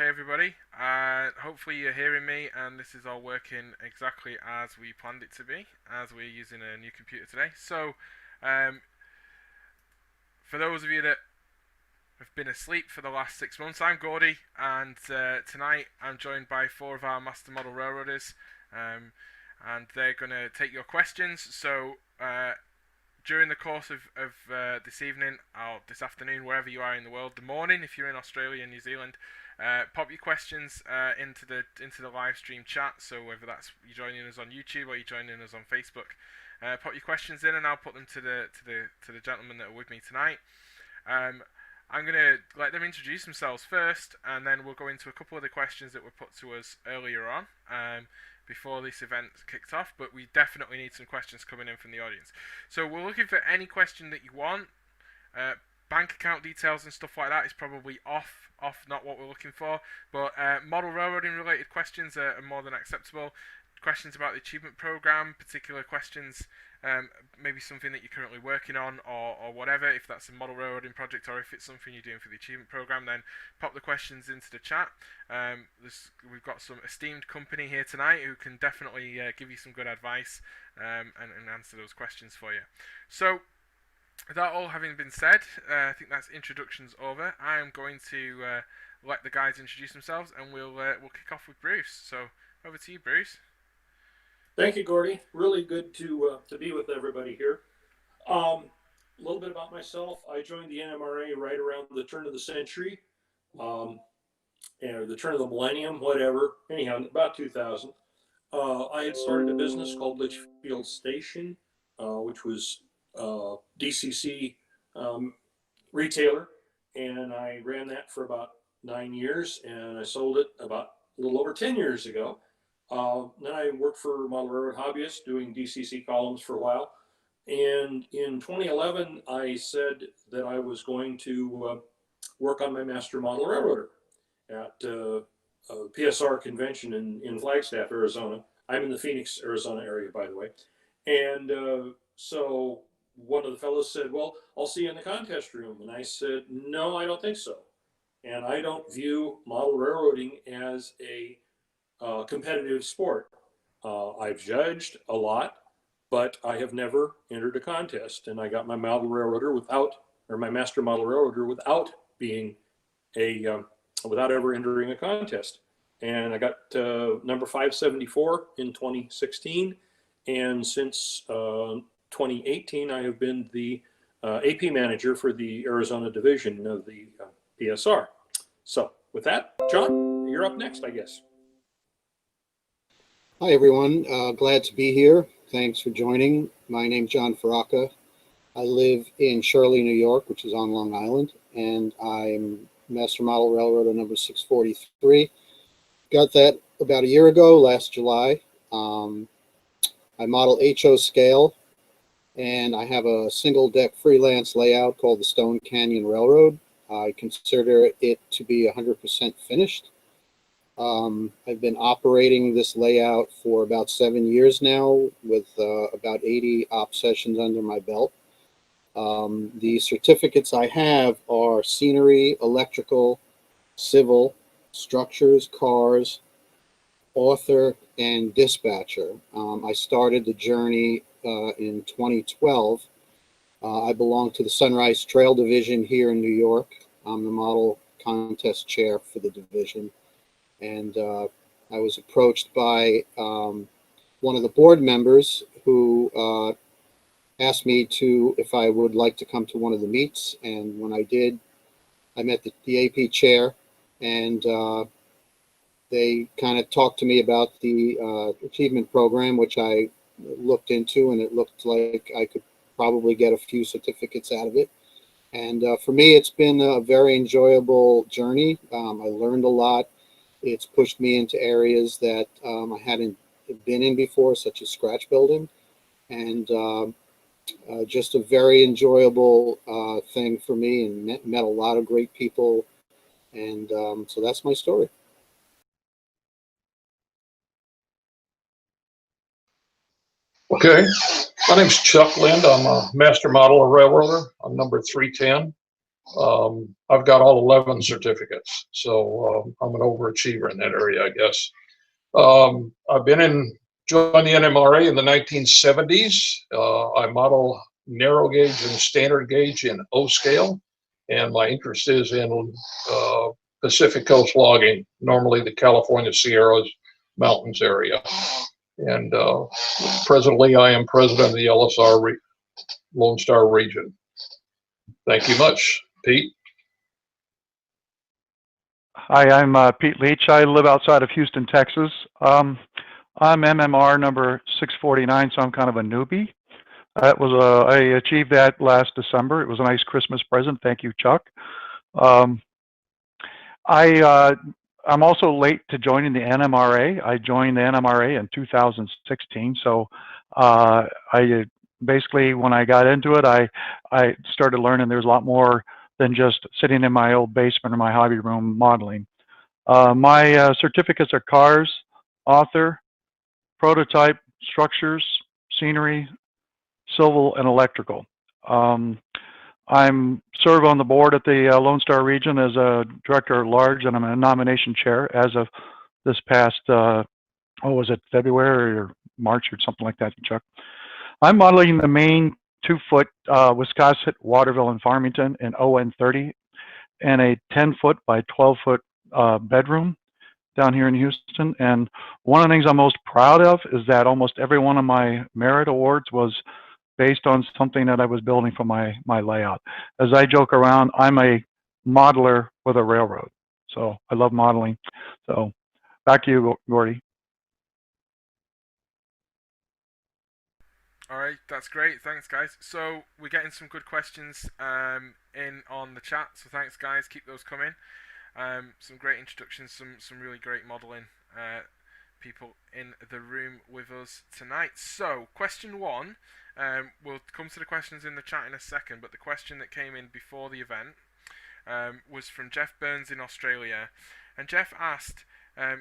everybody. Hopefully you're hearing me and this is all working exactly as we planned it to be, as we're using a new computer today. So, um, for those of you that have been asleep for the last 6 months, I'm Gordy, and tonight I'm joined by four of our Master Model Railroaders, and they're going to take your questions. So, during the course of this evening, or this afternoon, wherever you are in the world, the morning if you're in Australia and New Zealand, pop your questions into the live stream chat. So whether that's you joining us on YouTube or you joining us on Facebook, pop your questions in, and I'll put them to the gentlemen that are with me tonight. I'm gonna let them introduce themselves first, and then we'll go into a couple of the questions that were put to us earlier on. Before this event kicked off, but we definitely need some questions coming in from the audience. So we're looking for any question that you want. Bank account details and stuff like that is probably off not what we're looking for, but model railroading related questions are more than acceptable. Questions about the achievement program, particular questions, maybe something that you're currently working on or whatever, if that's a model railroading project or if it's something you're doing for the achievement program, then pop the questions into the chat. We've got some esteemed company here tonight who can definitely give you some good advice and answer those questions for you. So, that all having been said, I think that's introductions over. I am going to let the guys introduce themselves, and we'll kick off with Bruce. So, over to you, Bruce. Thank you, Gordy. Really good to be with everybody here. A little bit about myself. I joined the NMRA right around the turn of the century, or the turn of the millennium, whatever. Anyhow, about 2000. I had started a business called Litchfield Station, which was DCC retailer, and I ran that for about 9 years, and I sold it about a little over 10 years ago. Then I worked for Model Railroad Hobbyists doing DCC columns for a while. And in 2011, I said that I was going to work on my Master Model Railroader at a PSR convention in Flagstaff, Arizona. I'm in the Phoenix, Arizona area, by the way. And so one of the fellows said, well, I'll see you in the contest room. And I said, no, I don't think so. And I don't view model railroading as a competitive sport. I've judged a lot, but I have never entered a contest. And I got my model railroader my master model railroader without being without ever entering a contest. And I got number 574 in 2016. And since 2018, I have been the AP manager for the Arizona division of the PSR. So with that, John, you're up next, I guess. Hi, everyone. Glad to be here. Thanks for joining. My name's John Feraca. I live in Shirley, New York, which is on Long Island, and I'm Master Model Railroader number 643. Got that about a year ago, last July. I model HO scale, and I have a single-deck freelance layout called the Stone Canyon Railroad. I consider it to be 100% finished. I've been operating this layout for about 7 years now with about 80 op sessions under my belt. The certificates I have are scenery, electrical, civil, structures, cars, author, and dispatcher. I started the journey in 2012. I belong to the Sunrise Trail Division here in New York. I'm the model contest chair for the division. And I was approached by one of the board members who asked me if I would like to come to one of the meets. And when I did, I met the AP chair, and they kind of talked to me about the achievement program, which I looked into, and it looked like I could probably get a few certificates out of it. And for me, it's been a very enjoyable journey. I learned a lot. It's pushed me into areas that I hadn't been in before, such as scratch building, and just a very enjoyable thing for me, and met a lot of great people, and so that's my story. Okay, my name's Chuck Lind. I'm a master model railroader. I'm number 310. I've got all 11 certificates, so I'm an overachiever in that area, I guess. I've joined the NMRA in the 1970s. I model narrow gauge and standard gauge in O scale, and my interest is in Pacific Coast logging, normally the California Sierras Mountains area. And presently, I am president of the LSR Lone Star region. Thank you much, Pete. Hi, I'm Pete Leach. I live outside of Houston, Texas. I'm MMR number 649, so I'm kind of a newbie. I achieved that last December. It was a nice Christmas present. Thank you, Chuck. I'm also late to joining the NMRA. I joined the NMRA in 2016. So I basically, when I got into it, I started learning there's a lot more than just sitting in my old basement or my hobby room modeling. My certificates are cars, author, prototype, structures, scenery, civil, and electrical. I'm serve on the board at the Lone Star region as a director at large, and I'm a nomination chair as of this past, was it February or March or something like that, Chuck? I'm modeling the main 2-foot Wisconsin, Waterville, and Farmington in ON30 and a 10-foot by 12-foot bedroom down here in Houston. And one of the things I'm most proud of is that almost every one of my merit awards was based on something that I was building for my layout. As I joke around, I'm a modeler with a railroad. So I love modeling. So back to you, Gordy. All right, that's great. Thanks, guys. So we're getting some good questions in on the chat. So thanks, guys. Keep those coming. Some great introductions. Some really great modelling people in the room with us tonight. So question one. We'll come to the questions in the chat in a second. But the question that came in before the event was from Jeff Burns in Australia, and Jeff asked.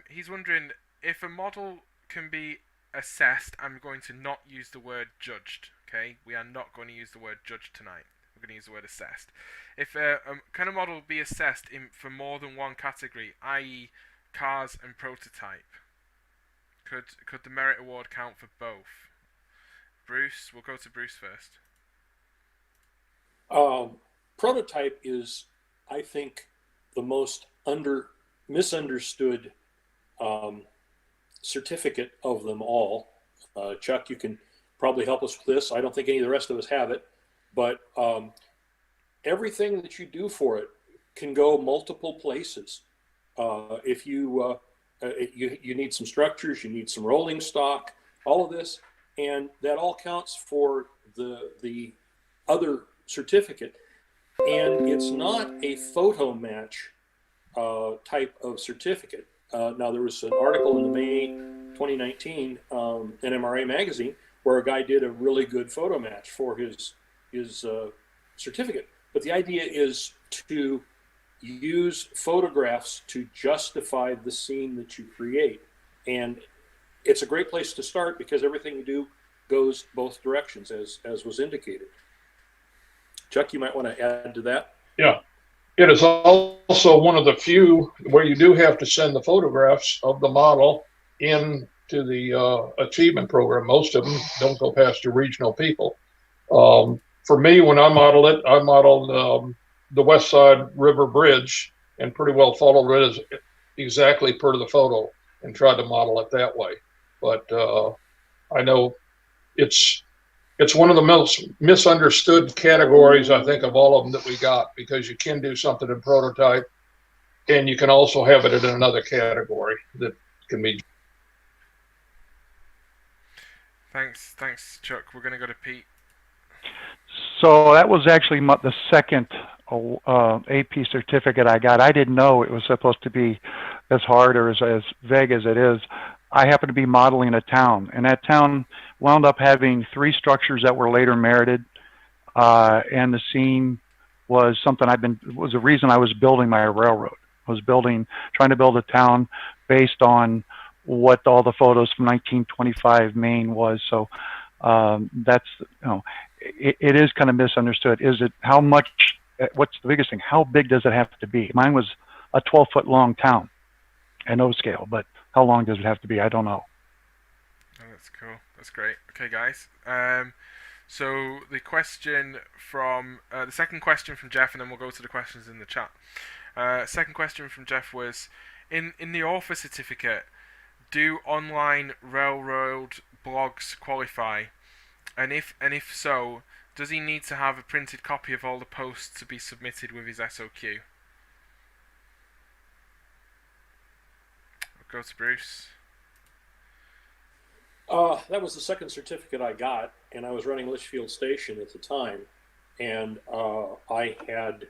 He's wondering if a model can be assessed. I'm going to not use the word judged. Okay, we are not going to use the word judged tonight. We're going to use the word assessed. If can a model be assessed for more than one category, i.e., cars and prototype? Could the merit award count for both? Bruce, we'll go to Bruce first. Prototype is, I think, the most misunderstood certificate of them all. Chuck, you can probably help us with this. I don't think any of the rest of us have it, but everything that you do for it can go multiple places. If you need some structures, you need some rolling stock, all of this, and that all counts for the other certificate. And it's not a photo match type of certificate. Now, there was an article in the May 2019 NMRA magazine where a guy did a really good photo match for his certificate. But the idea is to use photographs to justify the scene that you create. And it's a great place to start because everything you do goes both directions, as was indicated. Chuck, you might want to add to that. Yeah. It is also one of the few where you do have to send the photographs of the model into the achievement program. Most of them don't go past your regional people. For me, when I model it, I modeled the West Side River Bridge and pretty well followed it as exactly per the photo and tried to model it that way. But I know it's one of the most misunderstood categories, I think, of all of them that we got, because you can do something in prototype and you can also have it in another category that can be. Thanks, Chuck. We're going to go to Pete. So that was actually the second AP certificate I got. I didn't know it was supposed to be as hard or as vague as it is. I happened to be modeling a town, and that town wound up having 3 structures that were later merited, and the scene was something was the reason I was building my railroad. I was trying to build a town based on what all the photos from 1925 Maine was. So that's, it is kind of misunderstood. Is it how much what's the biggest thing? How big does it have to be? Mine was a 12-foot long town, at no scale, but how long does it have to be? I don't know. Oh, that's cool. That's great. Okay, guys. So the question from the second question from Jeff, and then we'll go to the questions in the chat. Second question from Jeff was, in the author certificate, do online railroad blogs qualify? And if so, does he need to have a printed copy of all the posts to be submitted with his SOQ? We'll go to Bruce. That was the second certificate I got, and I was running Litchfield Station at the time, and I had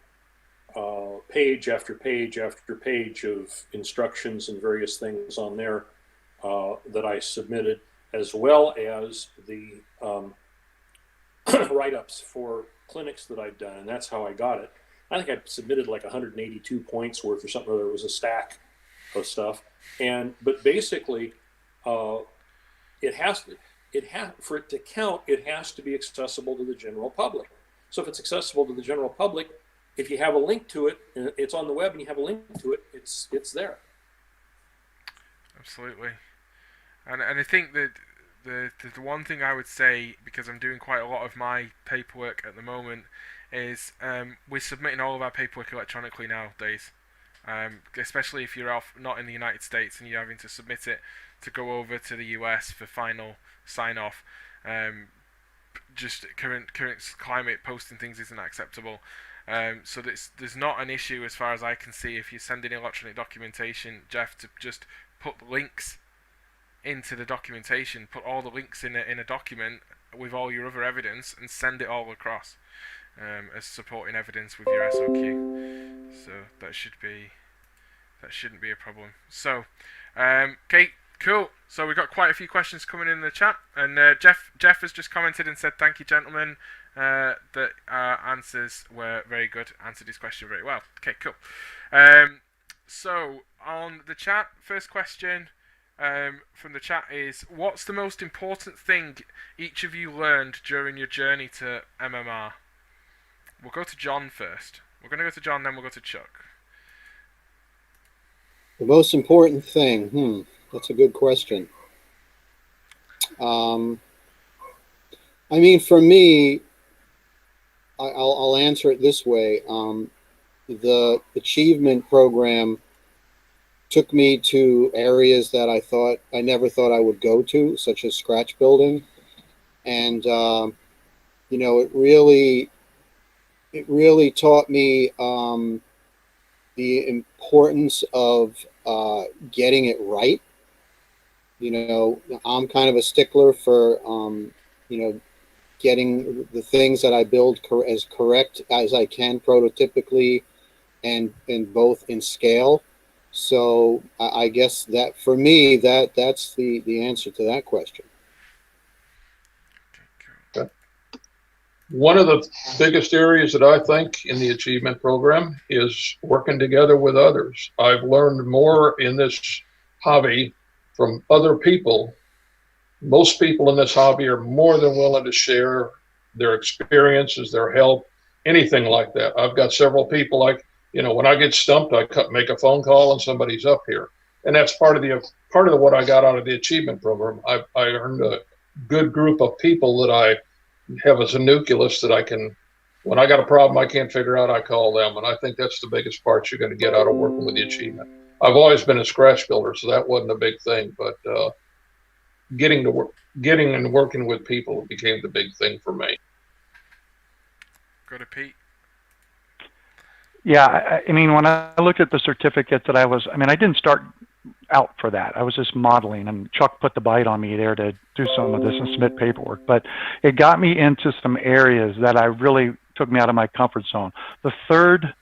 page after page after page of instructions and various things on there that I submitted, as well as the write-ups for clinics that I'd done, and that's how I got it. I think I submitted like 182 points worth or something, or there was a stack of stuff, but basically, for it to count, it has to be accessible to the general public. So if it's accessible to the general public, if you have a link to it, and it's on the web, and you have a link to it, it's there. Absolutely. And I think that the one thing I would say, because I'm doing quite a lot of my paperwork at the moment, is we're submitting all of our paperwork electronically nowadays. Especially if you're not in the United States and you're having to submit it to go over to the US for final sign off. Just current climate, posting things isn't acceptable. So there's not an issue as far as I can see if you're sending electronic documentation, Jeff, to just put links into the documentation, put all the links in a document with all your other evidence, and send it all across as supporting evidence with your SOQ. So that shouldn't be a problem. So, okay, cool. So we've got quite a few questions coming in the chat, and Jeff has just commented and said, "Thank you, gentlemen. That answers were very good. Answered his question very well." Okay, cool. So on the chat, first question from the chat is, what's the most important thing each of you learned during your journey to MMR? We'll go to John first. We're going to go to John, then we'll go to Chuck. The most important thing, that's a good question. I mean, for me, I'll answer it this way. The achievement program took me to areas that I never thought I would go to, such as scratch building. And, it really taught me the importance of getting it right. I'm kind of a stickler for, getting the things that I build as correct as I can prototypically and both in scale. So I guess that for me, that's the answer to that question. One of the biggest areas that I think in the achievement program is working together with others. I've learned more in this hobby from other people. Most people in this hobby are more than willing to share their experiences, their help, anything like that. I've got several people when I get stumped, I make a phone call and somebody's up here. And that's part of what I got out of the achievement program. I earned a good group of people that I have as a nucleus that when I got a problem I can't figure out, I call them. And I think that's the biggest part you're going to get out of working with the achievement. I've always been a scratch builder, so that wasn't a big thing, but getting and working with people became the big thing for me. Go to Pete. Yeah, I mean, when I looked at the certificate that I didn't start out for that. I was just modeling, and Chuck put the bite on me there to do some of this and submit paperwork. But it got me into some areas that I really took me out of my comfort zone. The third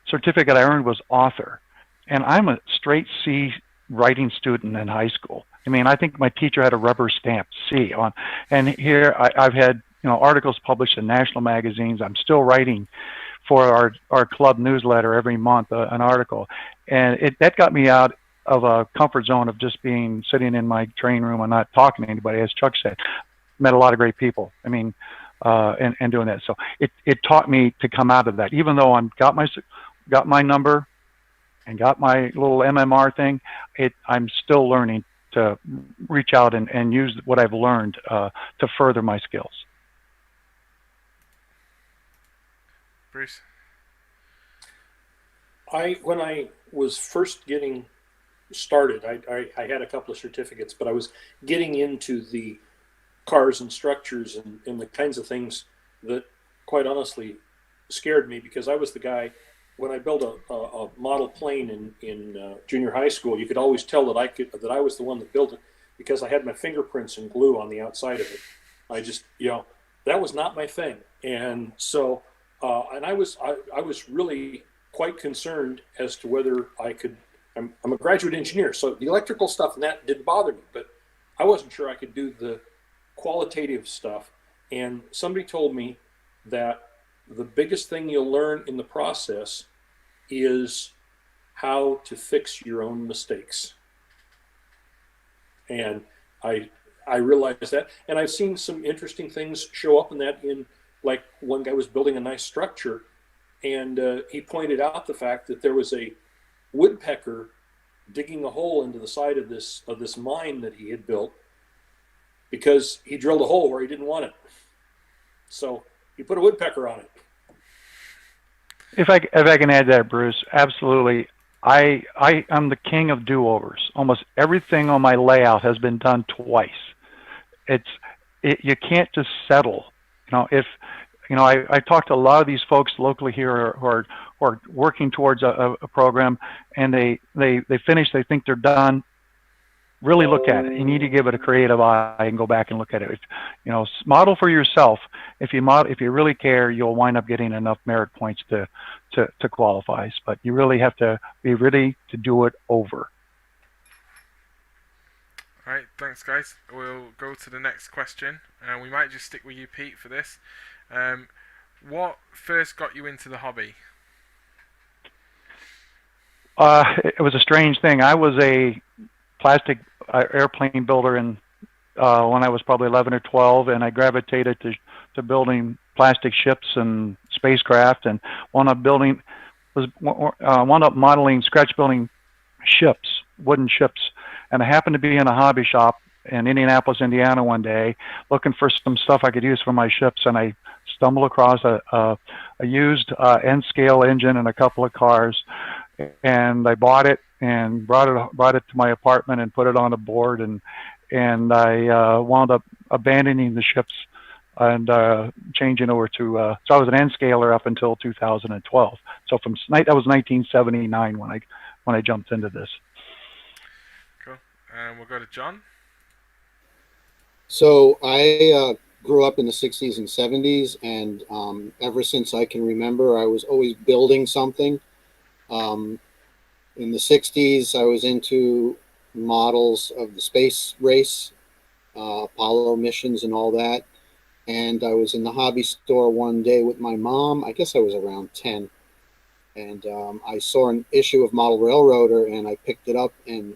certificate I earned was author, and I'm a straight C writing student in high school. I mean, I think my teacher had a rubber stamp C on, and here I've had articles published in national magazines. I'm still writing for our club newsletter every month, an article, and that got me out of a comfort zone of just sitting in my training room and not talking to anybody. As Chuck said, met a lot of great people. I mean, and doing that. So it taught me to come out of that, even though got my number and got my little MMR thing. I'm still learning to reach out and use what I've learned to further my skills. Bruce? When I was first getting started, I had a couple of certificates, but I was getting into the cars and structures and the kinds of things that, quite honestly, scared me, because I was the guy, when I built a model plane in junior high school, you could always tell that I was the one that built it, because I had my fingerprints and glue on the outside of it. I just, that was not my thing. And so, and I was really quite concerned as to whether I could. I'm a graduate engineer, so the electrical stuff and that didn't bother me, but I wasn't sure I could do the qualitative stuff. And somebody told me that the biggest thing you'll learn in the process is how to fix your own mistakes. And I realized that, and I've seen some interesting things show up in that. In, like, one guy was building a nice structure, and he pointed out the fact that there was a woodpecker digging a hole into the side of this mine that he had built, because he drilled a hole where he didn't want it. So he put a woodpecker on it. If I can add that, Bruce, absolutely. I am the king of do-overs. Almost everything on my layout has been done twice. You can't just settle. I talked to a lot of these folks locally here who are working towards a program, and they finish, they think they're done. Really look at it. You need to give it a creative eye and go back and look at it. Model for yourself. If you really care, you'll wind up getting enough merit points to qualify. But you really have to be ready to do it over. All right, thanks, guys. We'll go to the next question, and we might just stick with you, Pete, for this. What first got you into the hobby? It was a strange thing. I was a plastic airplane builder when I was probably 11 or 12, and I gravitated to building plastic ships and spacecraft, and wound up modeling, scratch building ships, wooden ships. And I happened to be in a hobby shop in Indianapolis, Indiana one day, looking for some stuff I could use for my ships, and I stumbled across a used N-scale engine and a couple of cars, and I bought it and brought it to my apartment and put it on a board, and I wound up abandoning the ships and changing over to so I was an N-scaler up until 2012. So that was 1979 when I jumped into this. Cool. And we'll go to John. So I grew up in the 60s and 70s, and ever since I can remember, I was always building something. In the 60s, I was into models of the space race, Apollo missions and all that. And I was in the hobby store one day with my mom. I guess I was around 10. And I saw an issue of Model Railroader, and I picked it up and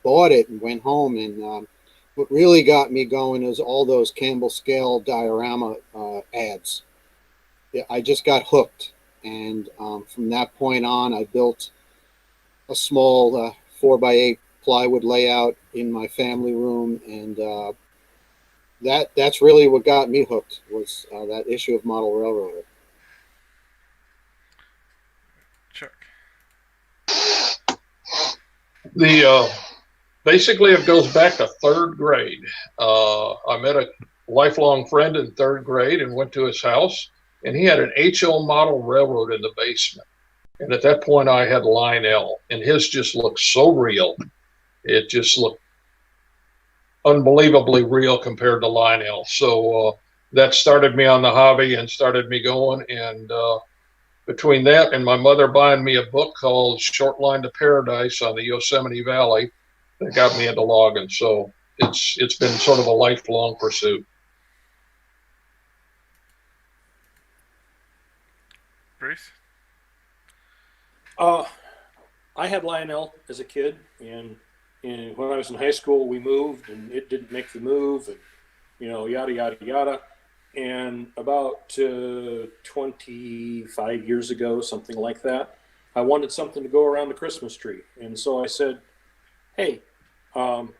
bought it and went home. And what really got me going is all those Campbell scale diorama ads. I just got hooked. And from that point on, I built a small 4x8 plywood layout in my family room, and that's really what got me hooked, was that issue of Model Railroader. Chuck. Basically, it goes back to third grade. I met a lifelong friend in third grade and went to his house, and he had an HO model railroad in the basement. And at that point, I had Lionel, and his just looked so real. It just looked unbelievably real compared to Lionel. So that started me on the hobby and started me going. And between that and my mother buying me a book called Short Line to Paradise on the Yosemite Valley, that got me into logging. So it's been sort of a lifelong pursuit. Bruce? I had Lionel as a kid, and when I was in high school, we moved, and it didn't make the move, and yada yada yada. And about 25 years ago, something like that, I wanted something to go around the Christmas tree. And so I said, hey, um,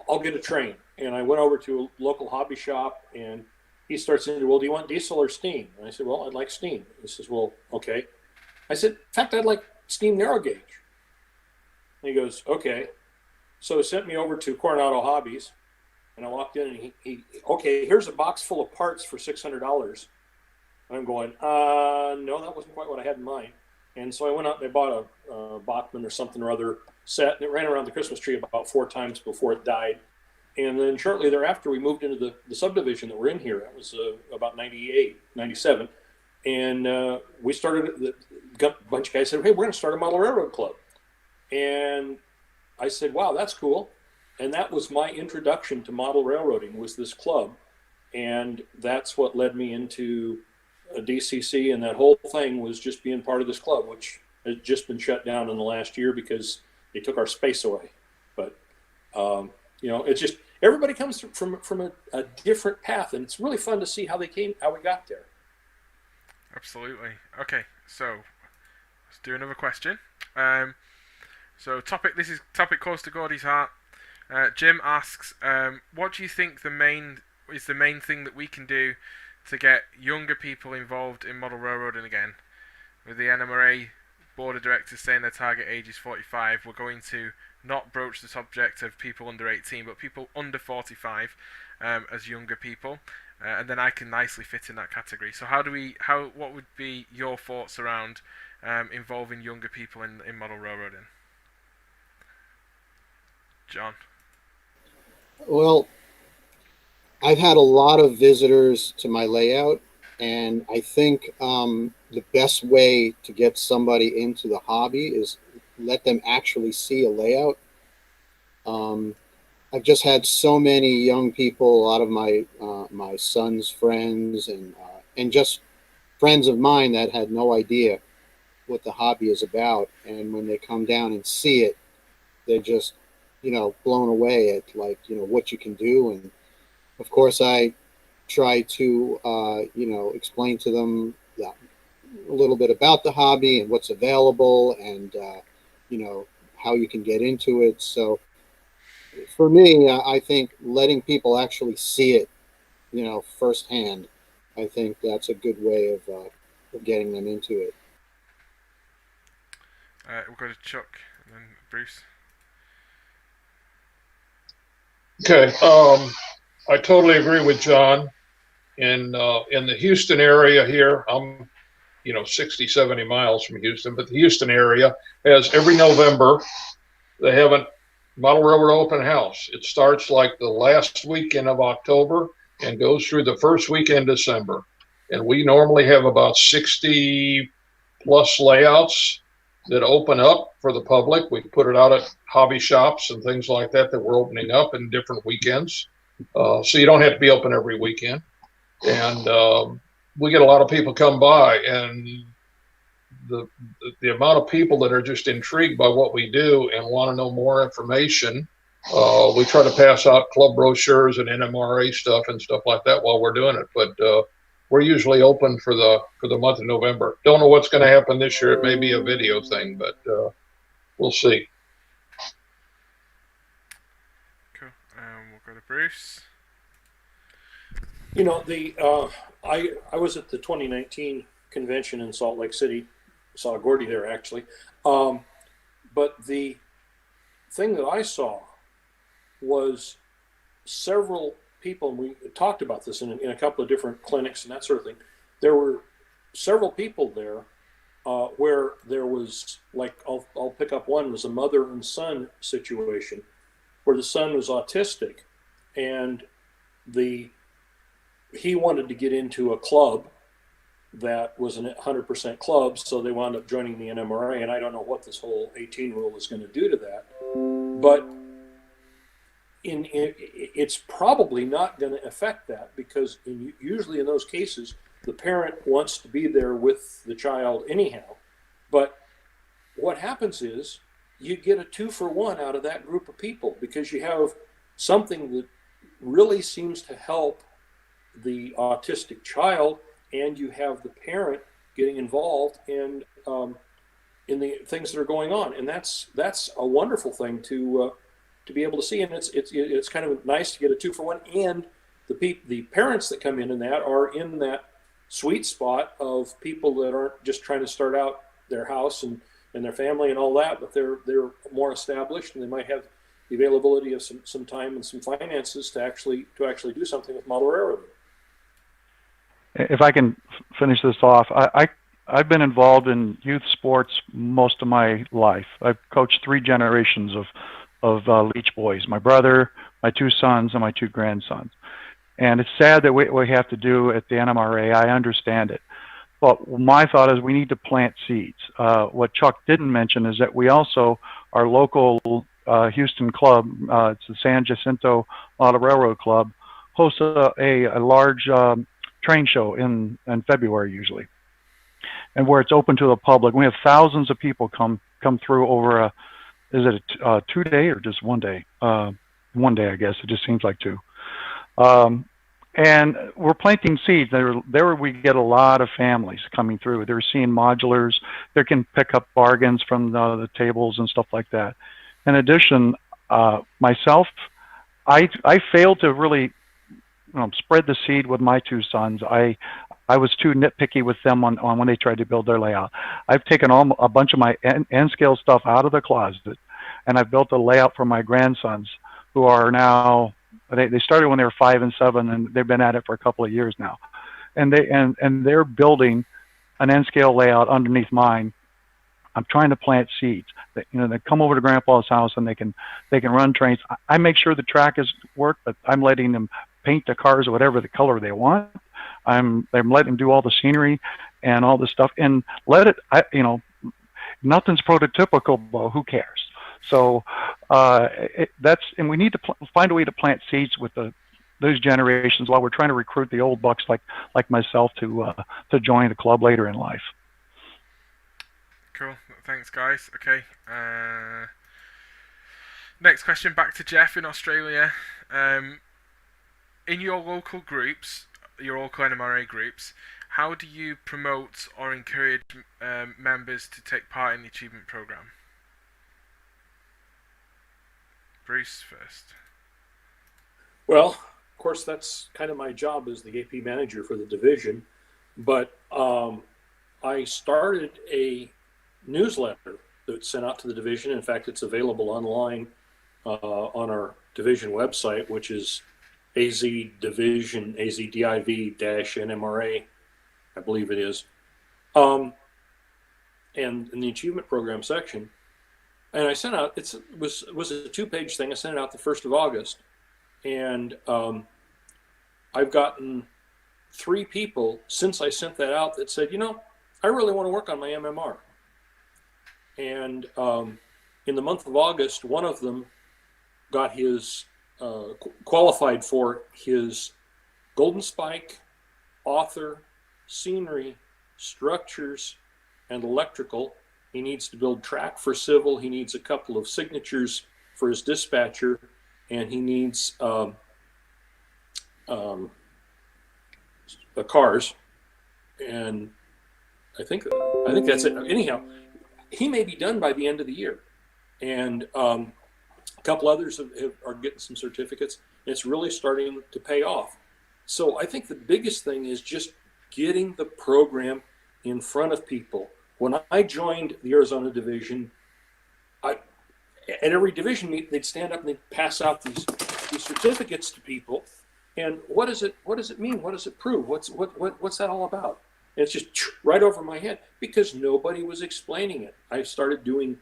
I'll get a train. And I went over to a local hobby shop, and he starts saying, well, do you want diesel or steam? And I said, well, I'd like steam. He says, well, okay. I said, in fact, I'd like steam narrow gauge. And he goes, okay. So he sent me over to Coronado Hobbies, and I walked in, and he okay, here's a box full of parts for $600. And I'm going, no, that wasn't quite what I had in mind. And so I went out and I bought a Bachman or something or other set, and it ran around the Christmas tree about 4 times before it died. And then shortly thereafter, we moved into the subdivision that we're in here. That was about 98, 97. And we started, a bunch of guys said, hey, we're going to start a model railroad club. And I said, wow, that's cool. And that was my introduction to model railroading, was this club. And that's what led me into a DCC. And that whole thing was just being part of this club, which has just been shut down in the last year because they took our space away. But, it's just, everybody comes from a different path. And it's really fun to see how we got there. Absolutely. Okay, so let's do another question. This is topic close to Gordy's heart. Jim asks, what do you think is the main thing that we can do to get younger people involved in model railroading again? With the NMRA board of directors saying their target age is 45, we're going to not broach the subject of people under 18, but people under 45 as younger people. And then I can nicely fit in that category. So what would be your thoughts around involving younger people in model railroading? John? Well, I've had a lot of visitors to my layout, and I think the best way to get somebody into the hobby is let them actually see a layout. I've just had so many young people, a lot of my son's friends, and just friends of mine that had no idea what the hobby is about. And when they come down and see it, they're just, blown away at what you can do. And of course, I try to, explain to them a little bit about the hobby and what's available, and how you can get into it. So for me, I think letting people actually see it, firsthand, I think that's a good way of getting them into it. We'll go to Chuck and then Bruce. Okay, I totally agree with John. In the Houston area here, I'm 60, 70 miles from Houston, but the Houston area has every November, they have a model railroad open house. It starts like the last weekend of October and goes through the first weekend of December. And we normally have about 60 plus layouts that open up for the public. We put it out at hobby shops and things like that we're opening up in different weekends. So you don't have to be open every weekend. And we get a lot of people come by, and the amount of people that are just intrigued by what we do and want to know more information. We try to pass out club brochures and NMRA stuff and stuff like that while we're doing it. But we're usually open for the month of November. Don't know what's going to happen this year. It may be a video thing, but we'll see. Cool. We'll go to Bruce. I was at the 2019 convention in Salt Lake City. Saw Gordy there, actually. But the thing that I saw was several people, and we talked about this in a couple of different clinics and that sort of thing. There were several people there where there was, like, I'll pick up one, was a mother and son situation where the son was autistic, and he wanted to get into a club that was a 100% club, so they wound up joining the NMRA, and I don't know what this whole 18 rule is going to do to that, but it's probably not going to affect that, because usually in those cases, the parent wants to be there with the child anyhow. But what happens is you get a 2-for-1 out of that group of people, because you have something that really seems to help the autistic child, and you have the parent getting involved in the things that are going on, and that's a wonderful thing to be able to see, and it's kind of nice to get a 2-for-1, and the parents that come in that are in that sweet spot of people that aren't just trying to start out their house and their family and all that, but they're more established, and they might have the availability of some time and some finances to actually do something with model railroading. If I can finish this off, I've been involved in youth sports most of my life. I've coached 3 generations of Leach boys, my brother, my 2 sons, and my 2 grandsons. And it's sad that we have to do at the NMRA. I understand it. But my thought is we need to plant seeds. What Chuck didn't mention is that we also, our local Houston club, it's the San Jacinto Model Railroad Club, hosts a large train show in February usually, and where it's open to the public. We have thousands of people come through over is it a 2-day or just 1 day? 1 day, I guess. It just seems like 2. And we're planting seeds. There we get a lot of families coming through. They're seeing modulars. They can pick up bargains from the tables and stuff like that. In addition, myself, I failed to really spread the seed with my 2 sons. I was too nitpicky with them on when they tried to build their layout. I've taken a bunch of my end scale stuff out of the closet, and I've built a layout for my grandsons, who are now, they started when they were 5 and 7, and they've been at it for a couple of years now. And they're building an end scale layout underneath mine. I'm trying to plant seeds. They come over to Grandpa's house and they can run trains. I make sure the track is worked, but I'm letting them paint the cars whatever the color they want. I'm letting them do all the scenery and all this stuff, and nothing's prototypical, but who cares? So and we need to find a way to plant seeds with those generations while we're trying to recruit the old bucks like myself to join the club later in life. Cool. Thanks, guys. Okay. Next question, back to Jeff in Australia. In your local groups, your local NMRA groups, how do you promote or encourage members to take part in the achievement program? Bruce first. Well, of course, that's kind of my job as the AP manager for the division, but I started a newsletter that's sent out to the division. In fact, it's available online on our division website, which is AZDiv-NMRA, I believe it is, and in the achievement program section. And I sent out, it was a 2-page thing. I sent it out the 1st of August, and I've gotten 3 people since I sent that out that said, I really want to work on my MMR. And in the month of August, one of them got his qualified for his Golden Spike, author, scenery, structures, and electrical. He needs to build track for civil. He needs a couple of signatures for his dispatcher, and he needs cars. And I think that's it. Anyhow, he may be done by the end of the year, and a couple others are getting some certificates. And it's really starting to pay off. So I think the biggest thing is just getting the program in front of people. When I joined the Arizona division, at every division meet, they'd stand up and they'd pass out these certificates to people. And what does it mean? What does it prove? What's that all about? And it's just right over my head because nobody was explaining it. I started doing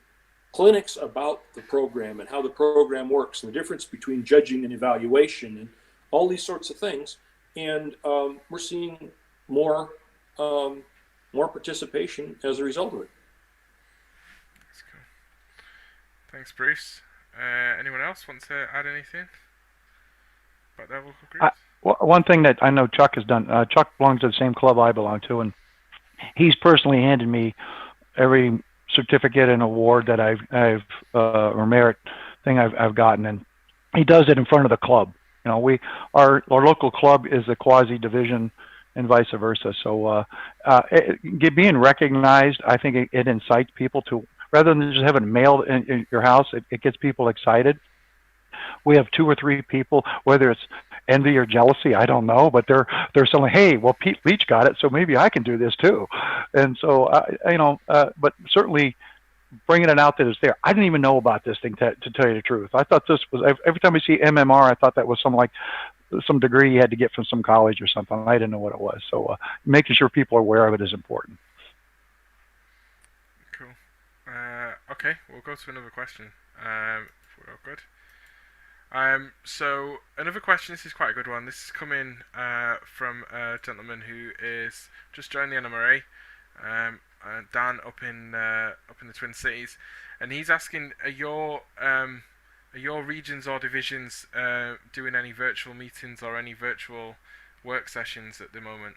clinics about the program and how the program works and the difference between judging and evaluation and all these sorts of things. And we're seeing more participation as a result of it. That's cool. Thanks, Bruce. Anyone else want to add anything about their local groups? One thing that I know Chuck has done, Chuck belongs to the same club I belong to, and he's personally handed me every certificate and award that or merit thing I've gotten, and he does it in front of the club. You know, our local club is a quasi division and vice versa. So being recognized, I think it incites people to, rather than just having it mailed in your house, it gets people excited. We have 2 or 3 people, whether it's envy or jealousy, I don't know, but they're saying, hey, well, Pete Leach got it, so maybe I can do this too. And so, but certainly bringing it out that it's there. I didn't even know about this thing, to tell you the truth. I thought this was, every time I see MMR, I thought that was some degree you had to get from some college or something. I didn't know what it was. So making sure people are aware of it is important. Cool. Okay, we'll go to another question. If we're all good. So another question. This is quite a good one. This is coming from a gentleman who is just joined the NMRA, Dan up in the Twin Cities, and he's asking: Are your regions or divisions doing any virtual meetings or any virtual work sessions at the moment?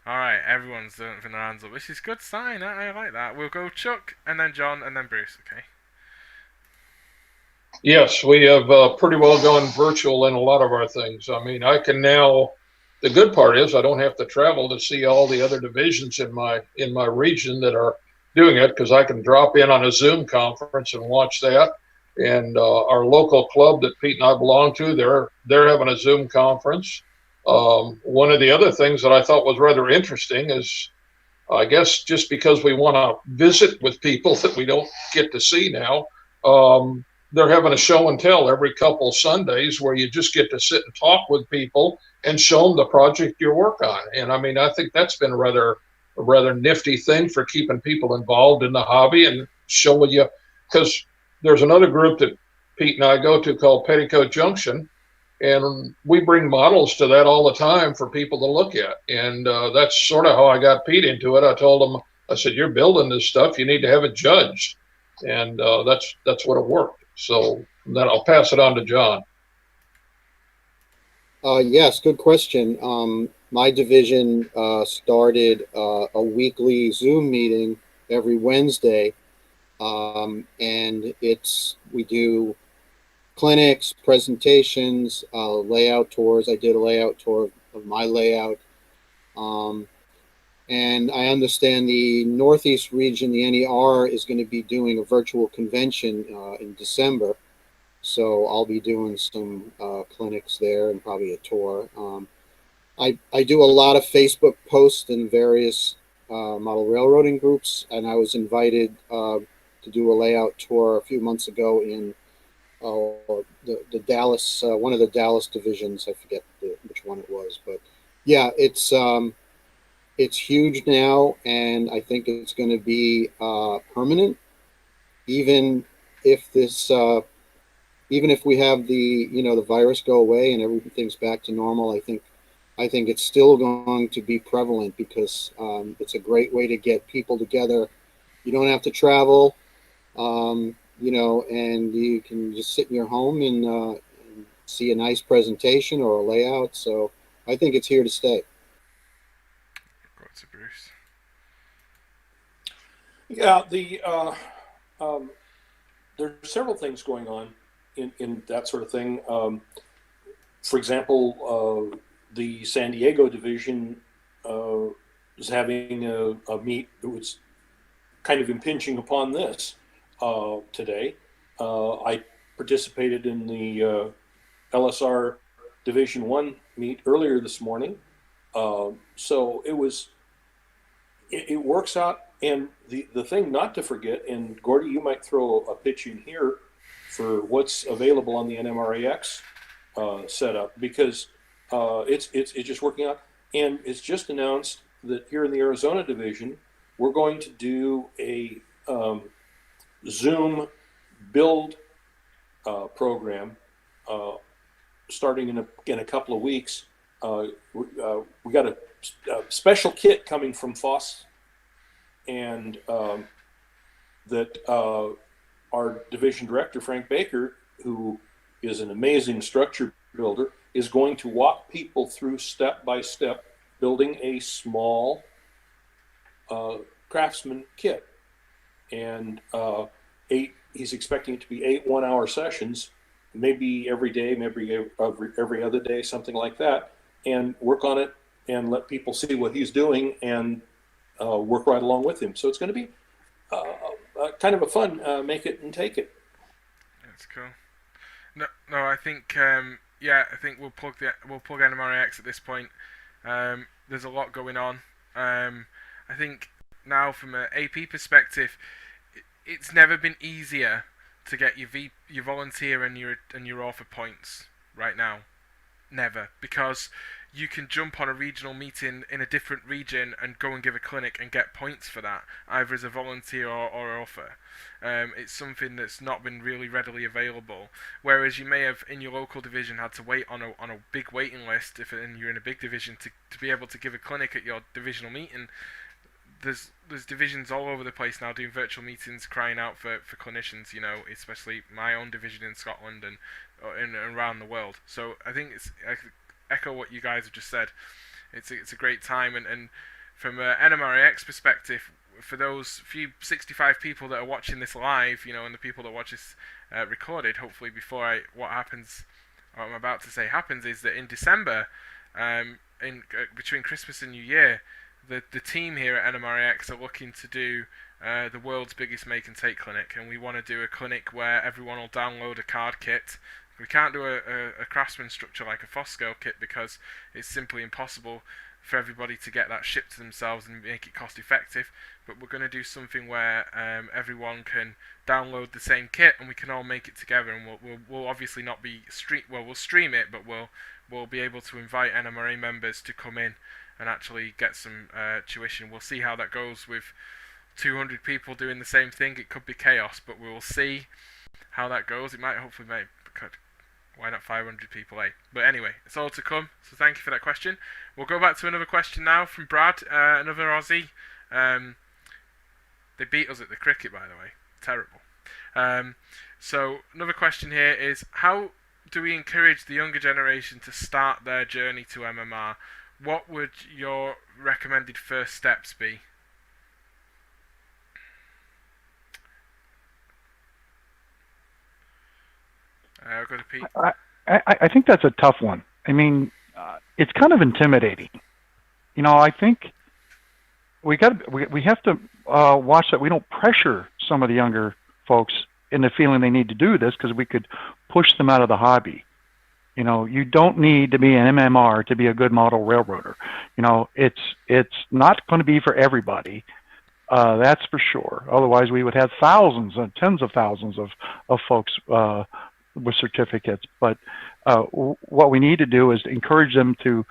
All right, everyone's doing their hands up, which is a good sign. I like that. We'll go Chuck, and then John, and then Bruce. Okay. Yes, we have pretty well gone virtual in a lot of our things. I mean, I can now. The good part is I don't have to travel to see all the other divisions in my region that are doing it, because I can drop in on a Zoom conference and watch that. And our local club that Pete and I belong to, they're having a Zoom conference. One of the other things that I thought was rather interesting is, I guess, just because we want to visit with people that we don't get to see now, they're having a show and tell every couple Sundays where you just get to sit and talk with people and show them the project you work on. And I mean, I think that's been a rather nifty thing for keeping people involved in the hobby and showing you, because there's another group that Pete and I go to called Petticoat Junction, and we bring models to that all the time for people to look at. And that's sort of how I got Pete into it. I told him, I said, you're building this stuff, you need to have it judged. And that's what it worked. So then I'll pass it on to John. Yes, good question. My division started a weekly Zoom meeting every Wednesday, and we do clinics, presentations, layout tours. I did a layout tour of my layout. And I understand the Northeast region, the NER, is going to be doing a virtual convention in December. So I'll be doing some clinics there and probably a tour. I do a lot of Facebook posts in various model railroading groups, and I was invited to do a layout tour a few months ago in the Dallas, one of the Dallas divisions. I forget which one it was, but yeah, it's huge now, and I think it's going to be permanent, even if even if we have the virus go away and everything's back to normal. I think it's still going to be prevalent, because it's a great way to get people together. You don't have to travel, and you can just sit in your home and see a nice presentation or a layout. So I think it's here to stay. Go to Bruce. Yeah, there are several things going on in that sort of thing. For example, the San Diego division is having a meet that was kind of impinging upon this today. I participated in the LSR Division 1 meet earlier this morning. So it works out. And the thing not to forget, and Gordy, you might throw a pitch in here for what's available on the NMRAX setup, because it's just working out. And it's just announced that here in the Arizona division, we're going to do a Zoom build program starting in a couple of weeks. We got a special kit coming from Foss, and that our division director, Frank Baker, who is an amazing structure builder, is going to walk people through step by step building a small craftsman kit. And he's expecting it to be 8 one-hour sessions, maybe every day, maybe every other day, something like that, and work on it and let people see what he's doing and work right along with him. So it's going to be kind of a fun make it and take it. That's cool. No, I think I think we'll plug NMRAX at this point. There's a lot going on. I think now from an AP perspective, it's never been easier to get your volunteer and your author points right now. Never, because you can jump on a regional meeting in a different region and go and give a clinic and get points for that, either as a volunteer or author. It's something that's not been really readily available. Whereas you may have in your local division had to wait on a big waiting list if you're in a big division to be able to give a clinic at your divisional meeting. There's divisions all over the place now doing virtual meetings, crying out for clinicians. Especially my own division in Scotland and around the world. So I think I echo what you guys have just said. It's a great time, and from an NMRAX perspective, for those few 65 people that are watching this live, and the people that watch this recorded, hopefully before what I'm about to say happens, is that in December, between Christmas and New Year, the team here at NMRAX are looking to do the world's biggest make and take clinic, and we want to do a clinic where everyone will download a card kit. We can't do a Craftsman structure like a Fosco kit because it's simply impossible for everybody to get that shipped to themselves and make it cost effective, but we're going to do something where everyone can download the same kit and we can all make it together, and we'll obviously not be we'll stream it, but we'll be able to invite NMRA members to come in and actually get some tuition. We'll see how that goes with 200 people doing the same thing. It could be chaos, but we will see how that goes. It might hopefully make why not 500 people, eh? But anyway, it's all to come, so thank you for that question. We'll go back to another question now from Brad, another Aussie. They beat us at the cricket, by the way. Terrible. So another question here is, how do we encourage the younger generation to start their journey to MMR? What would your recommended first steps be? I'll go to Pete. I think that's a tough one. I mean, it's kind of intimidating. I think we have to watch that we don't pressure some of the younger folks into feeling they need to do this, because we could push them out of the hobby. You don't need to be an MMR to be a good model railroader. It's not going to be for everybody. That's for sure. Otherwise, we would have thousands and tens of thousands of folks with certificates. But what we need to do is encourage them to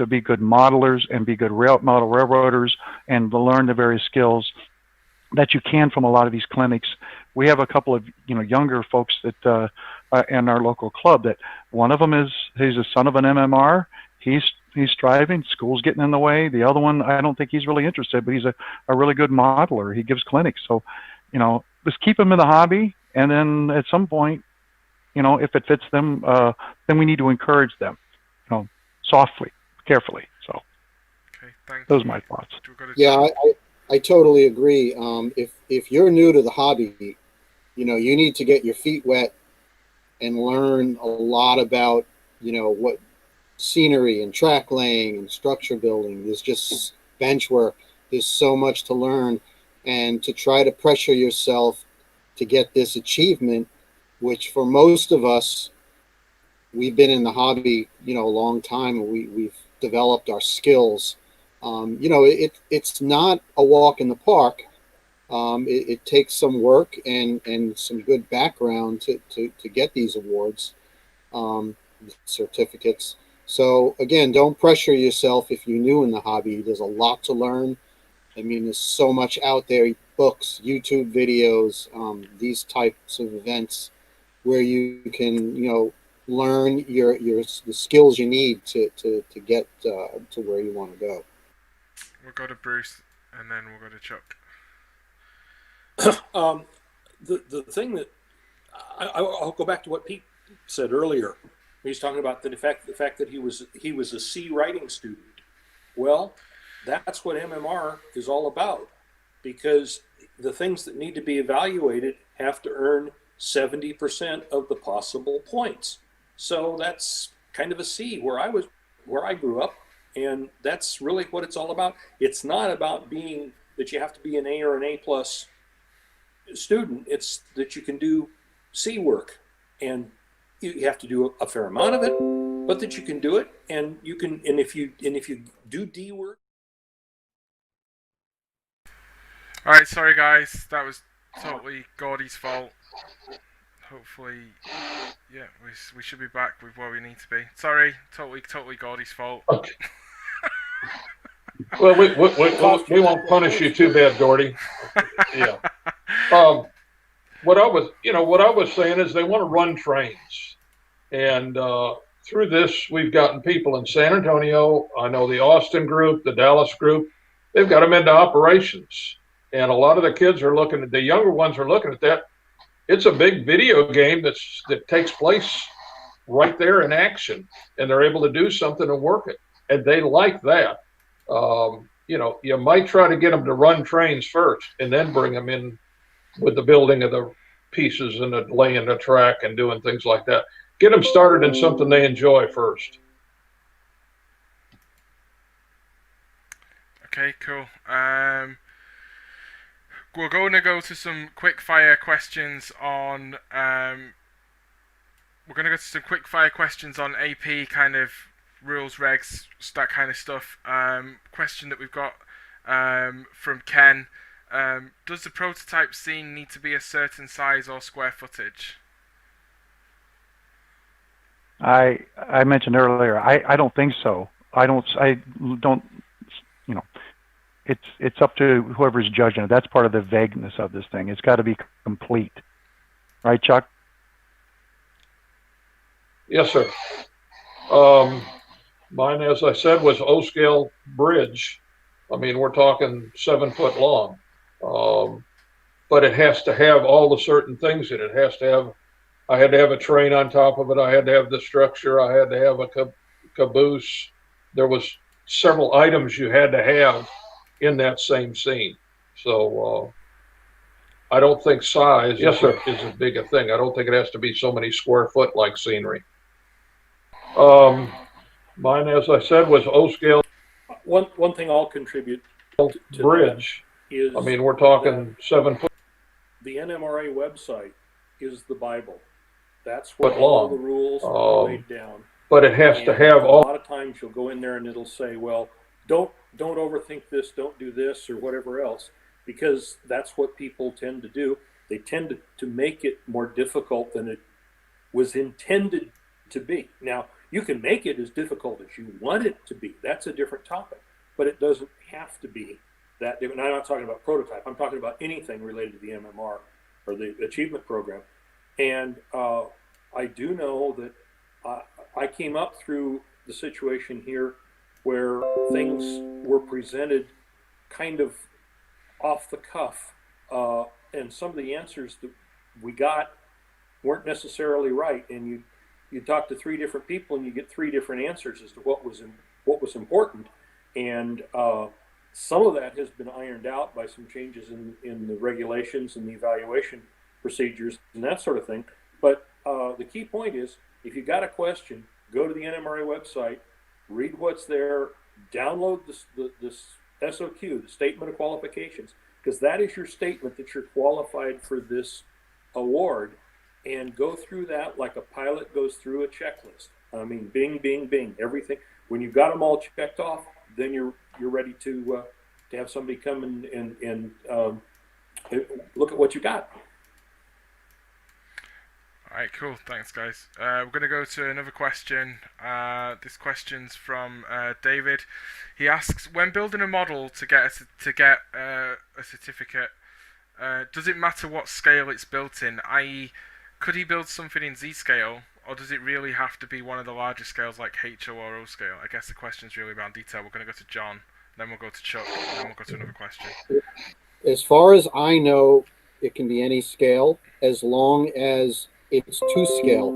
be good modelers and be good model railroaders, and to learn the various skills that you can from a lot of these clinics. We have a couple of younger folks that in our local club, that one of them he's a son of an MMR. He's striving. School's getting in the way. The other one, I don't think he's really interested, but he's a really good modeler. He gives clinics. So, just keep him in the hobby, and then at some point, if it fits them, then we need to encourage them, softly, carefully. So, okay, thank those are you. my thoughts. Yeah, I totally agree. If you're new to the hobby, you need to get your feet wet and learn a lot about, what scenery and track laying and structure building. There's just bench work. There's so much to learn, and to try to pressure yourself to get this achievement, which for most of us, we've been in the hobby, a long time, and we've developed our skills. It's not a walk in the park. It takes some work and some good background to get these awards, certificates. So again, don't pressure yourself if you're new in the hobby. There's a lot to learn. I mean, there's so much out there, books, YouTube videos, these types of events where you can, learn the skills you need to get to where you want to go. We'll go to Bruce, and then we'll go to Chuck. The thing that I'll go back to what Pete said earlier. He's talking about the fact that he was a C writing student. Well, that's what MMR is all about, because the things that need to be evaluated have to earn 70% of the possible points. So that's kind of a C where I grew up, and that's really what it's all about. It's not about being that you have to be an A or an A plus student. It's that you can do C work, and you have to do a fair amount of it, but that you can do it, and you can, and if you do D work. All right, sorry guys, that was totally Gordy's fault. Hopefully, yeah, we should be back with where we need to be. Sorry, totally Gordy's fault. Okay. Well, we won't punish you too bad, Gordy. Yeah. What I was saying is they want to run trains, and through this we've gotten people in San Antonio. I know the Austin group, the Dallas group. They've got them into operations, and a lot of the kids are looking at the younger ones are looking at that. It's a big video game that takes place right there in action, and they're able to do something and work it, and they like that. You might try to get them to run trains first, and then bring them in with the building of the pieces and the laying the track and doing things like that. Get them started in something they enjoy first. Okay, cool. We're going to go to some quick fire questions on. We're going to go to some quick fire questions on AP kind of rules, regs, that kind of stuff. Question that we've got from Ken. Does the prototype scene need to be a certain size or square footage? I mentioned earlier, I don't think so. I don't, it's up to whoever's judging it. That's part of the vagueness of this thing. It's got to be complete. Right, Chuck? Yes, sir. Mine, as I said, was O-scale bridge. I mean, we're talking 7 foot long. But it has to have all the certain things in it. It has to have, I had to have a train on top of it. I had to have the structure. I had to have a caboose. There was several items you had to have in that same scene. So I don't think size is as big a thing. I don't think it has to be so many square foot like scenery. Mine, as I said, was O-scale. One thing I'll contribute to bridge. Is I mean, we're talking 7 foot. The NMRA website is the Bible. That's where all the rules are laid down. But it has to have all. A lot of times you'll go in there and it'll say, well, don't overthink this, don't do this, or whatever else, because that's what people tend to do. They tend to make it more difficult than it was intended to be. Now, you can make it as difficult as you want it to be. That's a different topic, but it doesn't have to be that different. And I'm not talking about prototype. I'm talking about anything related to the MMR or the achievement program. And I do know that I came up through the situation here where things were presented kind of off the cuff, and some of the answers that we got weren't necessarily right. And you talk to 3 different people and you get 3 different answers as to what was important. And some of that has been ironed out by some changes in the regulations and the evaluation procedures and that sort of thing. But the key point is, if you got a question, go to the NMRA website, read what's there, download this SOQ, the Statement of Qualifications, because that is your statement that you're qualified for this award, and go through that like a pilot goes through a checklist. I mean, bing, bing, bing, everything. When you've got them all checked off, then you're ready to have somebody come and look at what you got. Alright, cool. Thanks, guys. We're going to go to another question. This question's from David. He asks, when building a model to get a certificate, does it matter what scale it's built in? I.e., could he build something in Z scale, or does it really have to be one of the larger scales like HO or O scale? I guess the question's really about detail. We're going to go to John, then we'll go to Chuck, and then we'll go to another question. As far as I know, it can be any scale as long as it's to scale.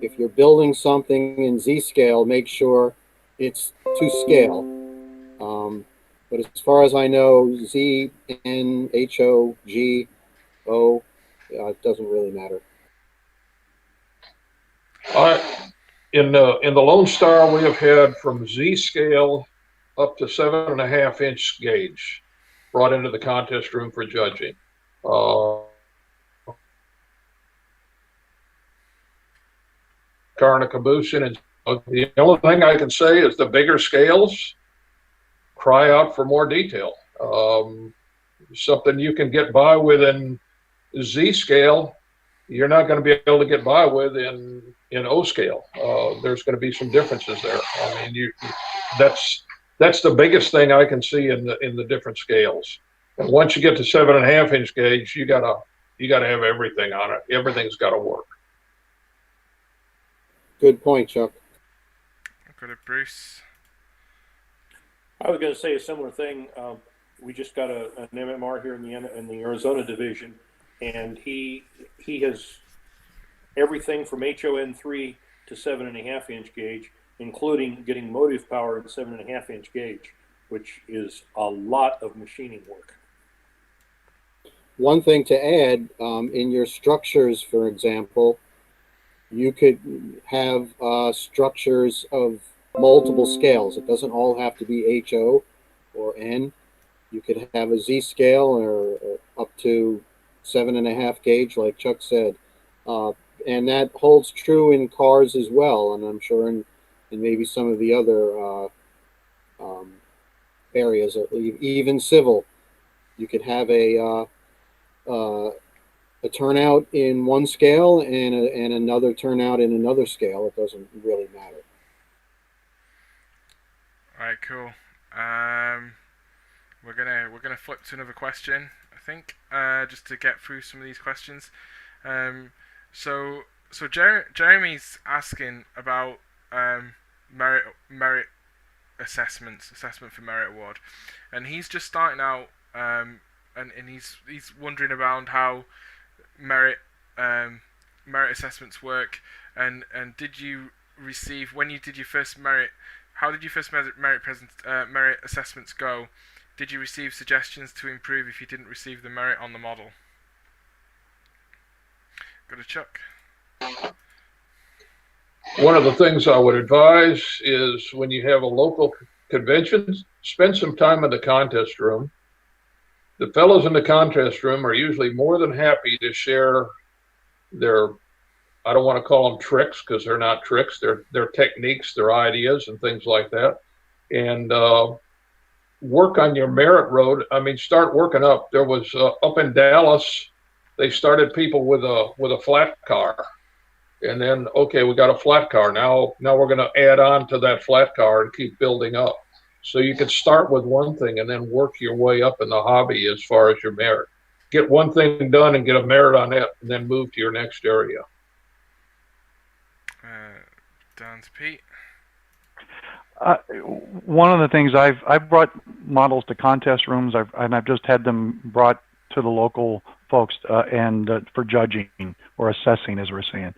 If you're building something in Z scale, make sure it's to scale. But as far as I know, Z, N, H, O, G, O, it doesn't really matter. In the Lone Star, we have had from Z scale up to 7.5 inch gauge brought into the contest room for judging. Car and a caboose in, and the only thing I can say is the bigger scales cry out for more detail. Something you can get by with in Z scale, you're not going to be able to get by with in O scale. There's going to be some differences there. I mean, that's the biggest thing I can see in the different scales. And once you get to 7.5 inch gauge, you gotta have everything on it. Everything's got to work. Good point, Chuck. Go to Bruce. I was going to say a similar thing. We just got an MMR here in the Arizona division, and he has everything from HON3 to 7.5 inch gauge, including getting motive power in 7.5 inch gauge, which is a lot of machining work. One thing to add, in your structures, for example, you could have structures of multiple scales. It doesn't all have to be HO or N. You could have a Z scale or up to 7.5 gauge, like Chuck said. And that holds true in cars as well, and I'm sure in maybe some of the other areas, even civil. You could have a turnout in one scale and another turnout in another scale. It doesn't really matter. All right, cool. We're gonna flip to another question, I think, just to get through some of these questions. So Jeremy's asking about merit assessment for merit award, and he's just starting out, and he's wondering around how merit assessments work, and did you receive, when you did your first merit, how did your first merit assessments go? Did you receive suggestions to improve if you didn't receive the merit on the model? Go to Chuck. One of the things I would advise is when you have a local convention, spend some time in the contest room. The fellows in the contest room are usually more than happy to share their, I don't want to call them tricks because they're not tricks, their techniques, their ideas and things like that. And work on your merit road. I mean, start working up. There was up in Dallas, they started people with a flat car. And then, okay, we got a flat car. Now we're going to add on to that flat car and keep building up. So you could start with one thing and then work your way up in the hobby as far as your merit. Get one thing done and get a merit on it, and then move to your next area. Down to Pete. One of the things I've brought models to contest rooms, I've just had them brought to the local folks and for judging or assessing, as we're saying.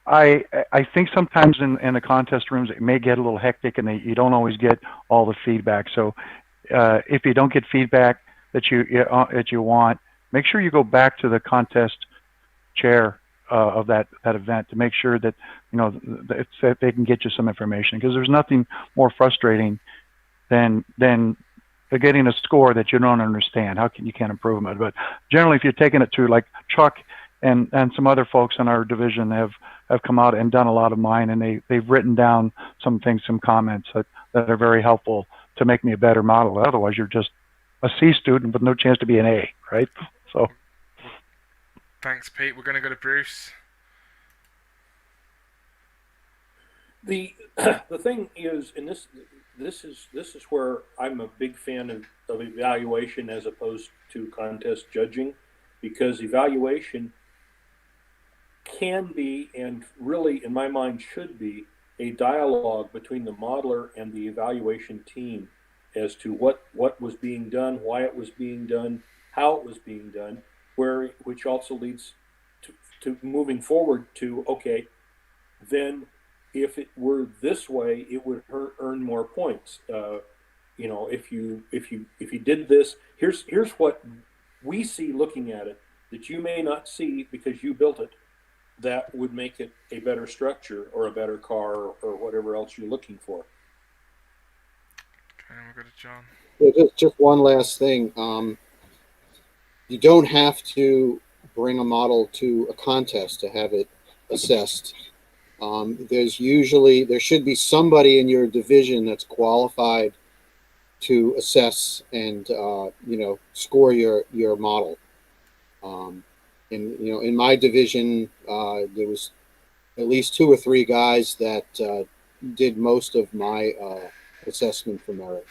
I think sometimes in the contest rooms it may get a little hectic and you don't always get all the feedback. So if you don't get feedback that you want, make sure you go back to the contest chair of that event to make sure that that they can get you some information, because there's nothing more frustrating than getting a score that you don't understand. You can't improve it. But generally, if you're taking it to, like Chuck and some other folks in our division have come out and done a lot of mine, and they've written down some things, some comments that are very helpful to make me a better model. Otherwise, you're just a C student with no chance to be an A, right? So. Thanks, Pete. We're going to go to Bruce. The thing is, and this is where I'm a big fan of evaluation as opposed to contest judging, because evaluation can be, and really in my mind should be, a dialogue between the modeler and the evaluation team as to what was being done, why it was being done, how it was being done, which also leads to moving forward to, okay, then if it were this way, it would earn more points. If you did this, here's what we see looking at it that you may not see because you built it. that would make it a better structure or a better car or whatever else you're looking for. Okay, we'll go to John. Yeah, just one last thing. You don't have to bring a model to a contest to have it assessed. There should be somebody in your division that's qualified to assess and score your model. In my division, there was at least 2 or 3 guys that did most of my assessment for merit.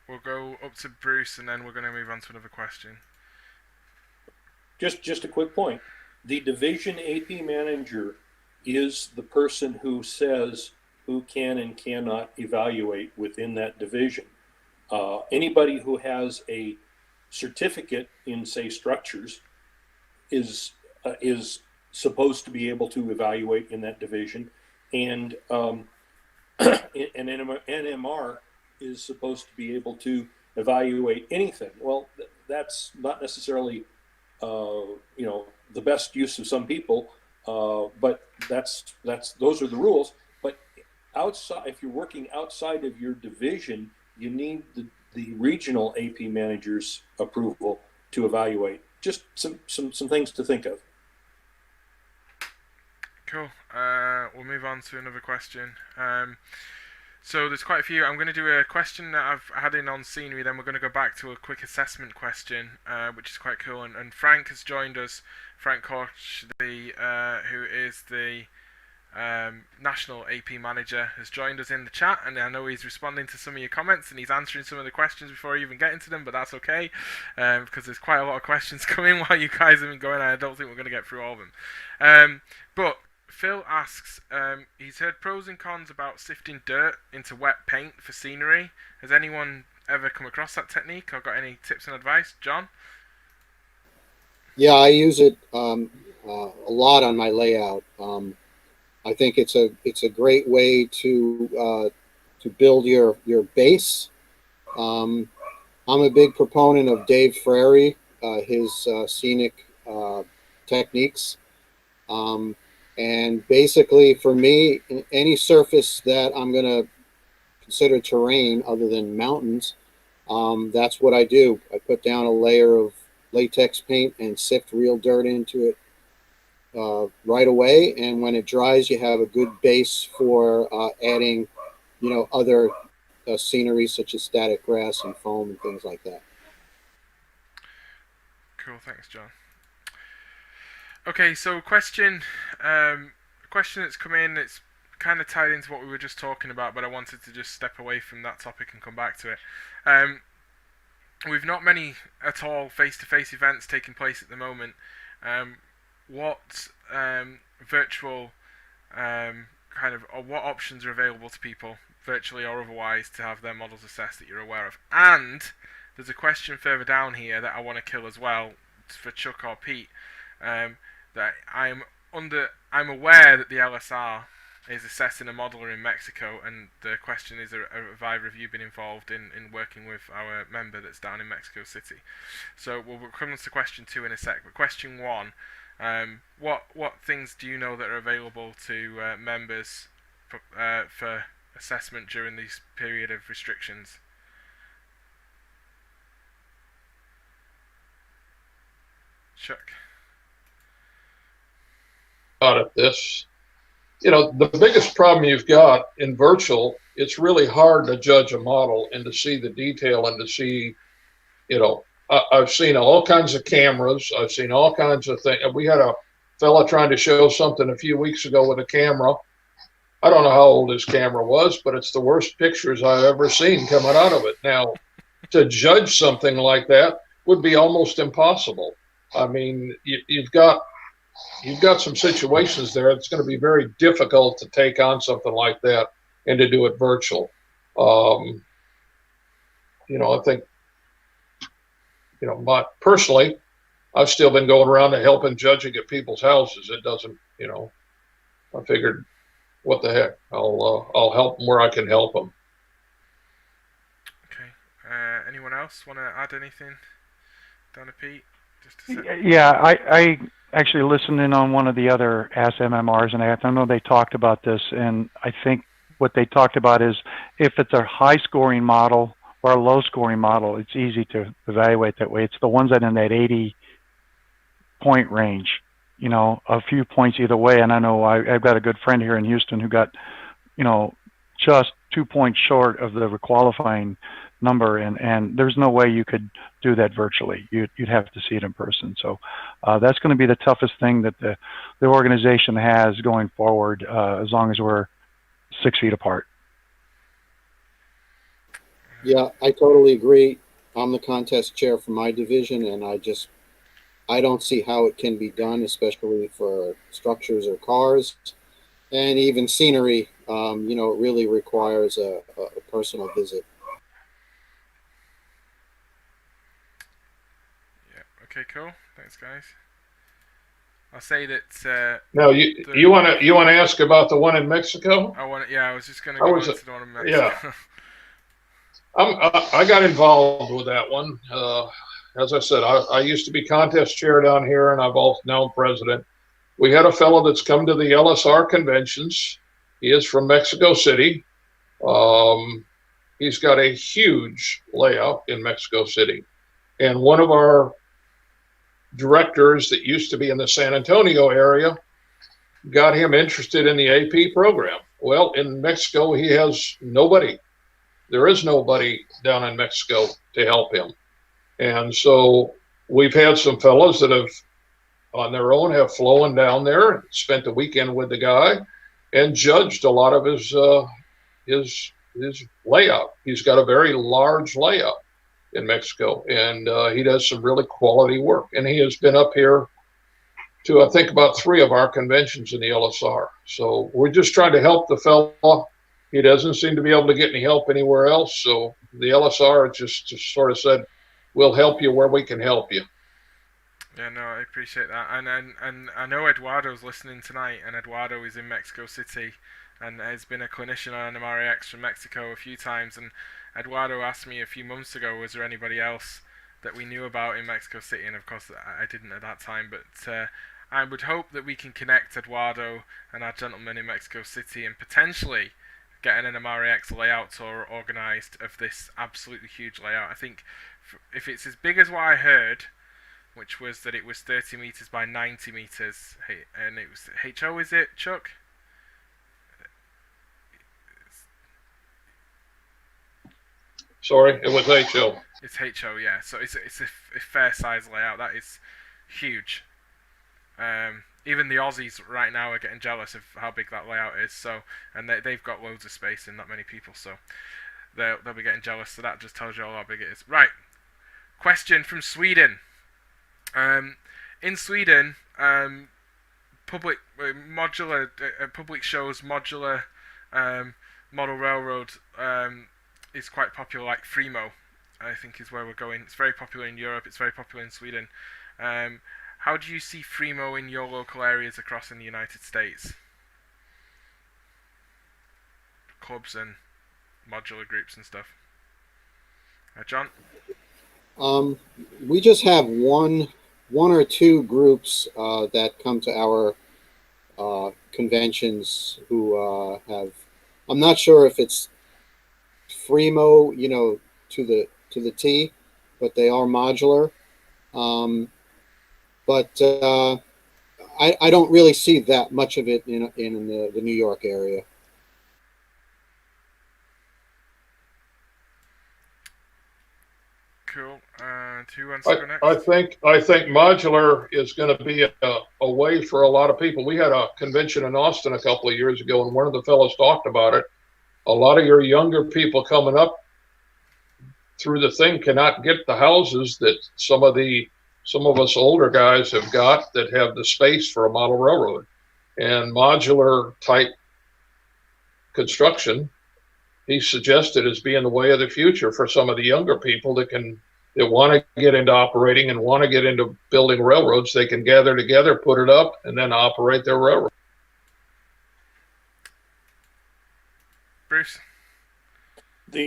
We'll go up to Bruce, and then we're going to move on to another question. Just a quick point. The division AP manager is the person who says who can and cannot evaluate within that division. Anybody who has a certificate in, say, structures is supposed to be able to evaluate in that division, and an NMR is supposed to be able to evaluate anything. Well, that's not necessarily the best use of some people, but those are the rules. But outside, if you're working outside of your division, you need the regional AP manager's approval to evaluate. Just some things to think of. Cool. We'll move on to another question. So there's quite a few. I'm going to do a question that I've had in on scenery, then we're going to go back to a quick assessment question, which is quite cool. And Frank has joined us. Frank Koch, who is the national AP manager, has joined us in the chat, and I know he's responding to some of your comments and he's answering some of the questions before I even get into them, but that's okay, because there's quite a lot of questions coming while you guys have been going, and I don't think we're going to get through all of them. But Phil asks, he's heard pros and cons about sifting dirt into wet paint for scenery. Has anyone ever come across that technique or got any tips and advice? John? Yeah, I use it a lot on my layout. I think it's a great way to build your base. I'm a big proponent of Dave Frary, his scenic techniques. And basically, for me, any surface that I'm going to consider terrain other than mountains, that's what I do. I put down a layer of latex paint and sift real dirt into it right away. And when it dries, you have a good base for adding, other scenery such as static grass and foam and things like that. Cool, thanks, John. Okay, so question that's come in, it's kind of tied into what we were just talking about, but I wanted to just step away from that topic and come back to it. We've not many at all face-to-face events taking place at the moment. What virtual or what options are available to people, virtually or otherwise, to have their models assessed that you're aware of? And there's a question further down here that I want to kill as well for Chuck or Pete. That I'm aware that the LSR is assessing a modeler in Mexico, and the question is, have either of you been involved in working with our member that's down in Mexico City? So we'll come to question 2 in a sec, but question 1, what things do you know that are available to members for assessment during this period of restrictions? Chuck? At this, the biggest problem you've got in virtual, it's really hard to judge a model and to see the detail and to see, I've seen all kinds of cameras. I've seen all kinds of things. We had a fella trying to show something a few weeks ago with a camera. I don't know how old his camera was, but it's the worst pictures I've ever seen coming out of it. Now, to judge something like that would be almost impossible. I mean, you've got some situations there. It's going to be very difficult to take on something like that and to do it virtual. I think, personally, I've still been going around and helping judging at people's houses. It doesn't, I figured, what the heck? I'll help them where I can help them. Okay. Anyone else want to add anything? Donna, Pete? Yeah, actually listened in on one of the other Ask MMRs, and I know they talked about this, and I think what they talked about is if it's a high scoring model or a low scoring model, it's easy to evaluate that way. It's the ones that in that 80 point range, you know, a few points either way. And I know I've got a good friend here in Houston who got, you know, just 2 points short of the qualifying number, and there's no way you could do that virtually. You'd have to see it in person. So that's going to be the toughest thing that the organization has going forward, as long as we're 6 feet apart. Yeah, I totally agree. I'm the contest chair for my division, and I don't see how it can be done, especially for structures or cars, and even scenery. You know, it really requires a personal visit. Yeah. Okay. Cool. Thanks, guys. I'll say that. Now, you want to ask about the one in Mexico? I was just going to go on to the one in Mexico. Yeah. I got involved with that one. As I said, I used to be contest chair down here, and I've also now president. We had a fellow that's come to the LSR conventions. He is from Mexico City. He's got a huge layout in Mexico City. And one of our directors that used to be in the San Antonio area got him interested in the AP program. Well, in Mexico, he has nobody. There is nobody down in Mexico to help him. And so we've had some fellows that have, on their own, have flown down there, spent the weekend with the guy, and judged a lot of his layout. He's got a very large layout in Mexico, and he does some really quality work. And he has been up here to, I think, about 3 of our conventions in the LSR. So we're just trying to help the fella. He doesn't seem to be able to get any help anywhere else. So the LSR just sort of said, we'll help you where we can help you. Yeah, no, I appreciate that. And I know Eduardo's listening tonight, and Eduardo is in Mexico City and has been a clinician on MRAX from Mexico a few times. And Eduardo asked me a few months ago, was there anybody else that we knew about in Mexico City? And of course, I didn't at that time, but I would hope that we can connect Eduardo and our gentleman in Mexico City and potentially get an MRAX layout tour organised of this absolutely huge layout. I think if it's as big as what I heard, which was that it was 30 meters by 90 meters, and it was HO, is it, Chuck? Sorry, it was HO. It's HO, yeah. So it's a fair size layout. That is huge. Even the Aussies right now are getting jealous of how big that layout is. So, and they've got loads of space and not many people, so they'll be getting jealous. So that just tells you all how big it is. Right. Question from Sweden. In Sweden, public shows modular model railroad is quite popular, like Fremo, I think is where we're going. It's very popular in Europe. It's very popular in Sweden. How do you see Fremo in your local areas across in the United States? Clubs and modular groups and stuff. John? We just have one or two groups that come to our conventions who have. I'm not sure if it's Fremo, you know, to the T, but they are modular. But I don't really see that much of it in the New York area. Cool. Who wants to go next? I think modular is going to be a way for a lot of people. We had a convention in Austin a couple of years ago, and one of the fellows talked about it. A lot of your younger people coming up through the thing cannot get the houses that some of us older guys have got that have the space for a model railroad. And modular type construction, he suggested, as being the way of the future for some of the younger people that want to get into operating and want to get into building railroads. They can gather together, put it up, and then operate their railroad. Bruce? Up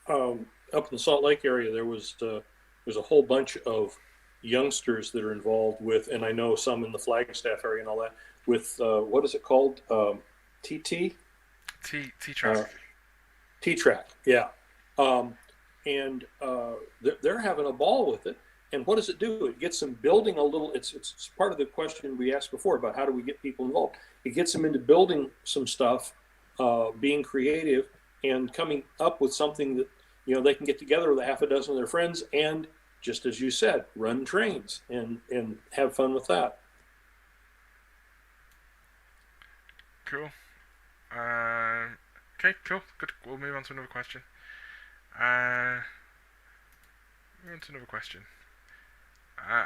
in the Salt Lake area, there's a whole bunch of youngsters that are involved with, and I know some in the Flagstaff area and all that, with what is it called? TT? T-track. T-track, yeah. And they're having a ball with it. And what does it do? It gets them building a little. It's part of the question we asked before about how do we get people involved. It gets them into building some stuff, being creative, and coming up with something that they can get together with a half a dozen of their friends and, just as you said, run trains and have fun with that. Cool. Okay, cool. Good. We'll move on to another question.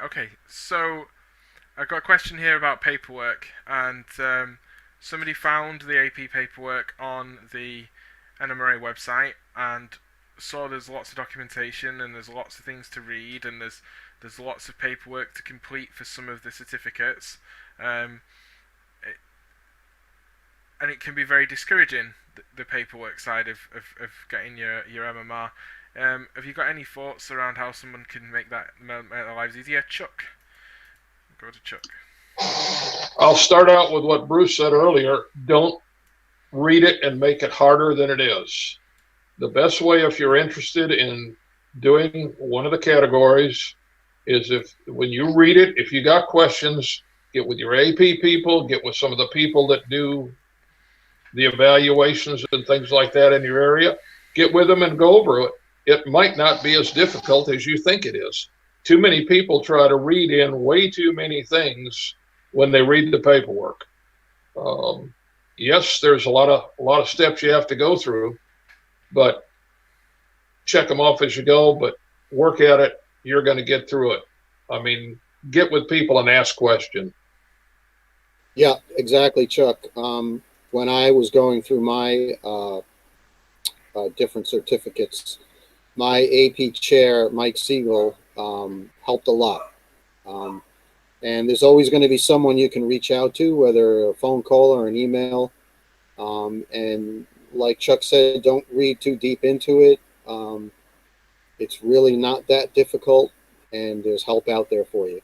Okay, so I've got a question here about paperwork, and somebody found the AP paperwork on the NMRA website and saw there's lots of documentation and there's lots of things to read and there's lots of paperwork to complete for some of the certificates, and it can be very discouraging, the paperwork side of getting your MMR. Have you got any thoughts around how someone can make their lives easier? Chuck. Go to Chuck. I'll start out with what Bruce said earlier. Don't read it and make it harder than it is. The best way, if you're interested in doing one of the categories, is when you read it, if you got questions, get with your AP people, get with some of the people that do the evaluations and things like that in your area, get with them and go over it. It might not be as difficult as you think it is. Too many people try to read in way too many things when they read the paperwork. Yes, there's a lot of steps you have to go through, but check them off as you go, but work at it. You're going to get through it. I mean, get with people and ask questions. Yeah, exactly, Chuck. When I was going through my different certificates, my AP chair, Mike Siegel, helped a lot. And there's always going to be someone you can reach out to, whether a phone call or an email. And like Chuck said, don't read too deep into it. It's really not that difficult, and there's help out there for you.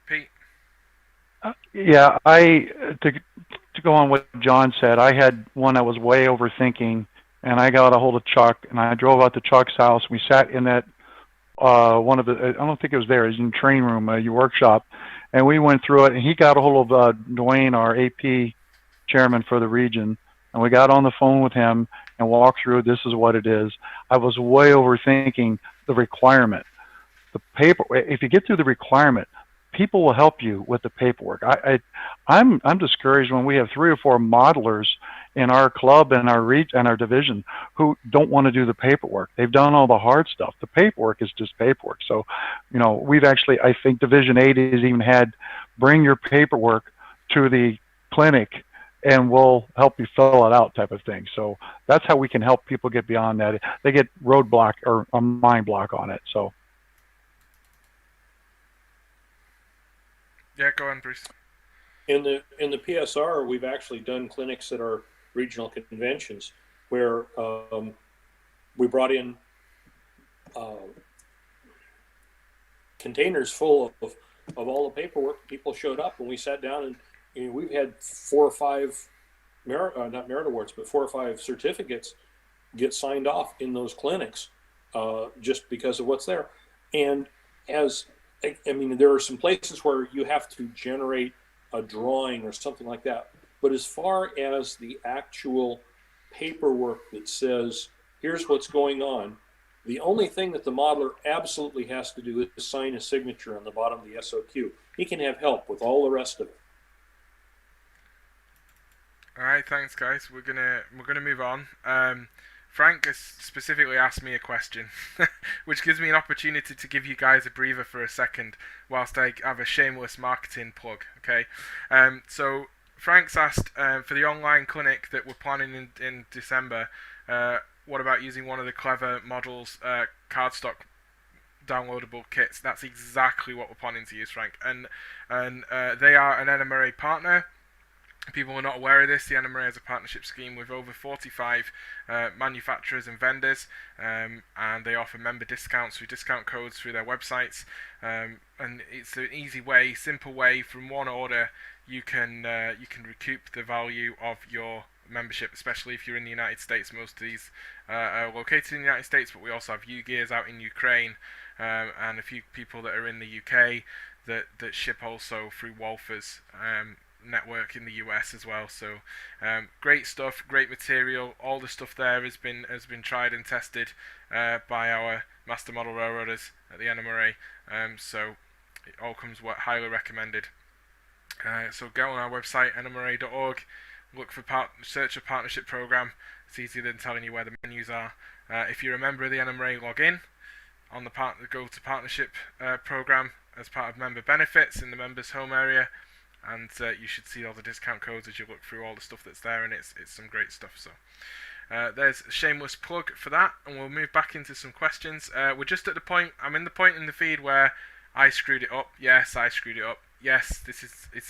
Pete. Yeah, to go on what John said, I had one that was way overthinking, and I got a hold of Chuck, and I drove out to Chuck's house. We sat in that one of the, I don't think it was there, it was in the train room, your workshop, and we went through it, and he got a hold of Dwayne, our AP chairman for the region, and we got on the phone with him and walked through, this is what it is. I was way overthinking the requirement. The paper, if you get through the requirement, people will help you with the paperwork. I'm discouraged when we have 3 or 4 modelers in our club and our division who don't want to do the paperwork. They've done all the hard stuff. The paperwork is just paperwork. So, we've actually, I think Division 8 has even had bring your paperwork to the clinic and we'll help you fill it out type of thing. So that's how we can help people get beyond that. They get roadblock or a mind block on it. So. Yeah, go on, Bruce. In the PSR, we've actually done clinics at our regional conventions where we brought in containers full of all the paperwork. People showed up and we sat down and we've had 4 or 5 not merit awards, but 4 or 5 certificates get signed off in those clinics just because of what's there. And there are some places where you have to generate a drawing or something like that. But as far as the actual paperwork that says, here's what's going on, the only thing that the modeler absolutely has to do is sign a signature on the bottom of the SOQ. He can have help with all the rest of it. All right, thanks, guys. We're gonna move on. Frank has specifically asked me a question, which gives me an opportunity to give you guys a breather for a second, whilst I have a shameless marketing plug. Okay, so Frank's asked for the online clinic that we're planning in December. What about using one of the Clever Models cardstock downloadable kits? That's exactly what we're planning to use, Frank. And they are an NMRA partner. people are not aware of this, the NMRA has a partnership scheme with over 45 manufacturers and vendors, and they offer member discounts through discount codes through their websites. And it's an easy way, simple way. From one order, you can recoup the value of your membership, especially if you're in the United States. Most of these are located in the United States, but we also have U-Gears out in Ukraine, and a few people that are in the UK that ship also through Wolfers network in the US as well. So great stuff, great material. All the stuff there has been tried and tested by our master model railroaders at the NMRA. So it all comes highly recommended. So go on our website nmra.org, look for search a partnership program. It's easier than telling you where the menus are. If you're a member of the NMRA, log in on the go to partnership program as part of member benefits in the members home area, and you should see all the discount codes as you look through all the stuff that's there, and it's some great stuff. So there's a shameless plug for that, and we'll move back into some questions. We're just at the point, I'm in the point in the feed where I screwed it up. Yes, I screwed it up. Yes, this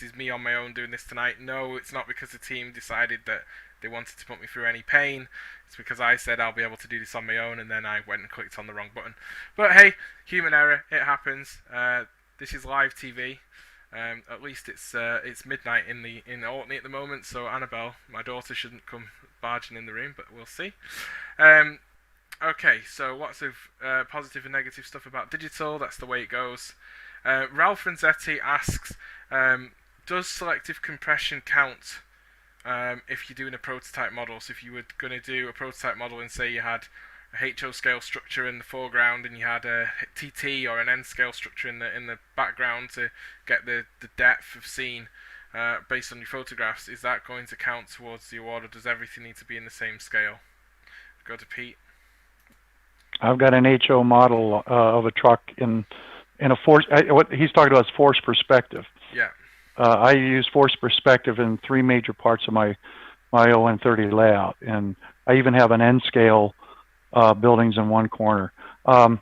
is me on my own doing this tonight. No, it's not because the team decided that they wanted to put me through any pain. It's because I said I'll be able to do this on my own, and then I went and clicked on the wrong button. But hey, human error, it happens. This is live TV. At least it's midnight in Orkney at the moment, so Annabelle, my daughter, shouldn't come barging in the room, but we'll see. Okay, so lots of positive and negative stuff about digital. That's the way it goes. Ralph Renzetti asks, does selective compression count if you're doing a prototype model? So if you were going to do a prototype model and say you had a HO scale structure in the foreground and you had a TT or an N scale structure in the background to get the depth of scene based on your photographs, is that going to count towards the award, or does everything need to be in the same scale? Go to Pete. I've got an HO model of a truck in a force. What he's talking about is force perspective. Yeah. I use force perspective in 3 major parts of my ON30 layout, and I even have an N scale buildings in one corner. But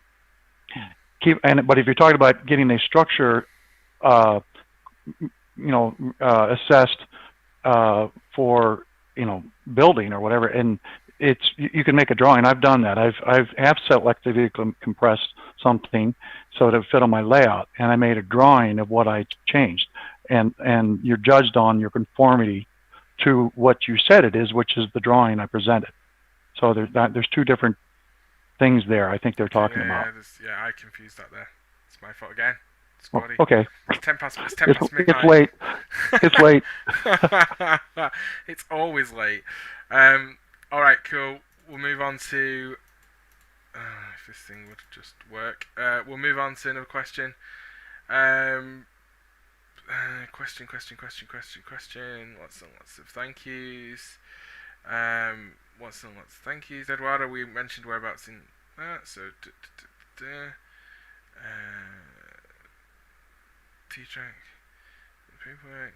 if you're talking about getting a structure, assessed for building or whatever, and you can make a drawing. I've done that. I've selectively compressed something so to fit on my layout, and I made a drawing of what I changed, and you're judged on your conformity to what you said it is, which is the drawing I presented. So there's 2 different things there. I think they're talking about. Yeah, I confused that there. It's my fault again. Okay. It's 10 past midnight. It's late. It's late. It's always late. All right, cool. We'll move on to. If this thing would just work, we'll move on to another question. Question. Lots of thank yous. Lots of thank yous. Eduardo, we mentioned whereabouts in that. So, T-track, paperwork.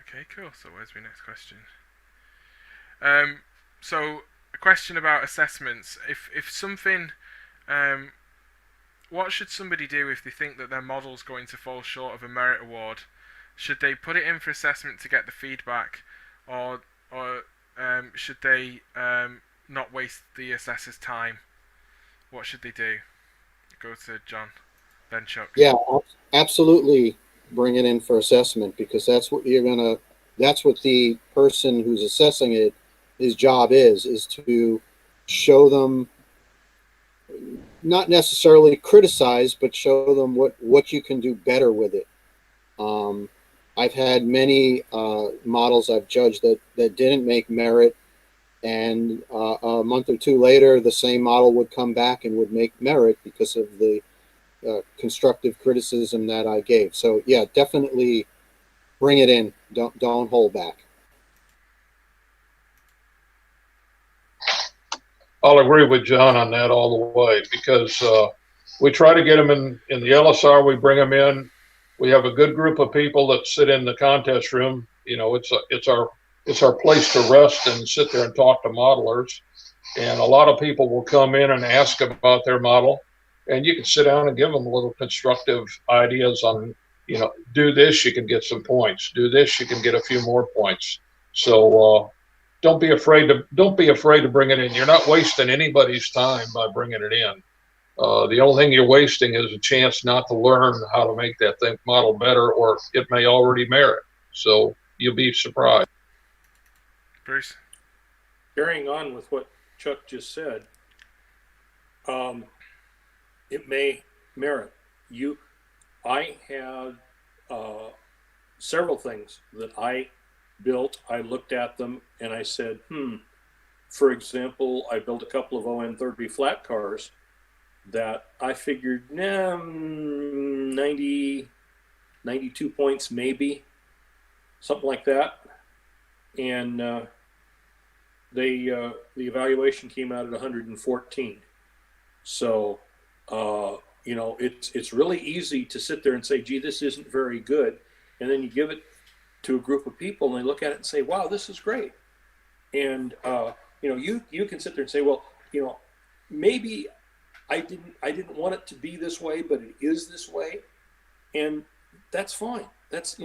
Okay, cool. So, where's my next question? So a question about assessments. If something, what should somebody do if they think that their model's going to fall short of a merit award? Should they put it in for assessment to get the feedback, or should they not waste the assessor's time? What should they do? Go to John Benchuk. Yeah, absolutely. Bring it in for assessment, because that's what the person who's assessing it, his job is to show them, not necessarily criticize, but show them what you can do better with it. I've had many models I've judged that didn't make merit, and a month or 2 later, the same model would come back and would make merit because of the constructive criticism that I gave. So yeah, definitely bring it in. Don't hold back. I'll agree with John on that all the way, because we try to get them in the LSR. We bring them in. We have a good group of people that sit in the contest room. It's our place to rest and sit there and talk to modelers. And a lot of people will come in and ask about their model, and you can sit down and give them a little constructive ideas on do this, you can get some points. Do this, you can get a few more points. So don't be afraid to bring it in. You're not wasting anybody's time by bringing it in. The only thing you're wasting is a chance not to learn how to make that thing model better, or it may already merit. So you'll be surprised. Bruce? Carrying on with what Chuck just said, it may merit. I had several things that I built. I looked at them and I said, For example, I built a couple of ON30 flat cars that I figured, 90, 92 points maybe, something like that. And the evaluation came out at 114. So, it's really easy to sit there and say, gee, this isn't very good. And then you give it to a group of people and they look at it and say, wow, this is great. And, you can sit there and say, well, maybe I didn't want it to be this way, but it is this way. And that's fine. That's,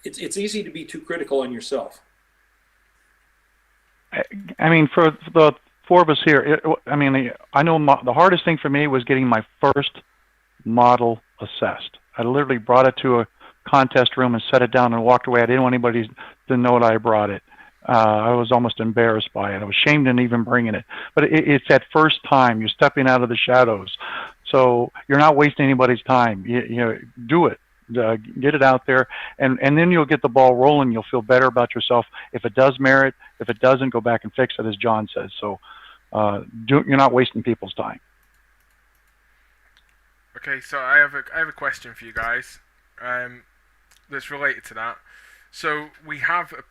it's easy to be too critical on yourself. I mean, for the four of us here, I know the hardest thing for me was getting my first model assessed. I literally brought it to a contest room and set it down and walked away. I didn't want anybody to know that I brought it. I was almost embarrassed by it. I was ashamed in even bringing it. But it's that first time you're stepping out of the shadows. So you're not wasting anybody's time. Do it. Get it out there, and then you'll get the ball rolling. You'll feel better about yourself. If it does merit, if it doesn't, go back and fix it, as John says. So you're not wasting people's time. Okay, so I have a question for you guys that's related to that. So we have a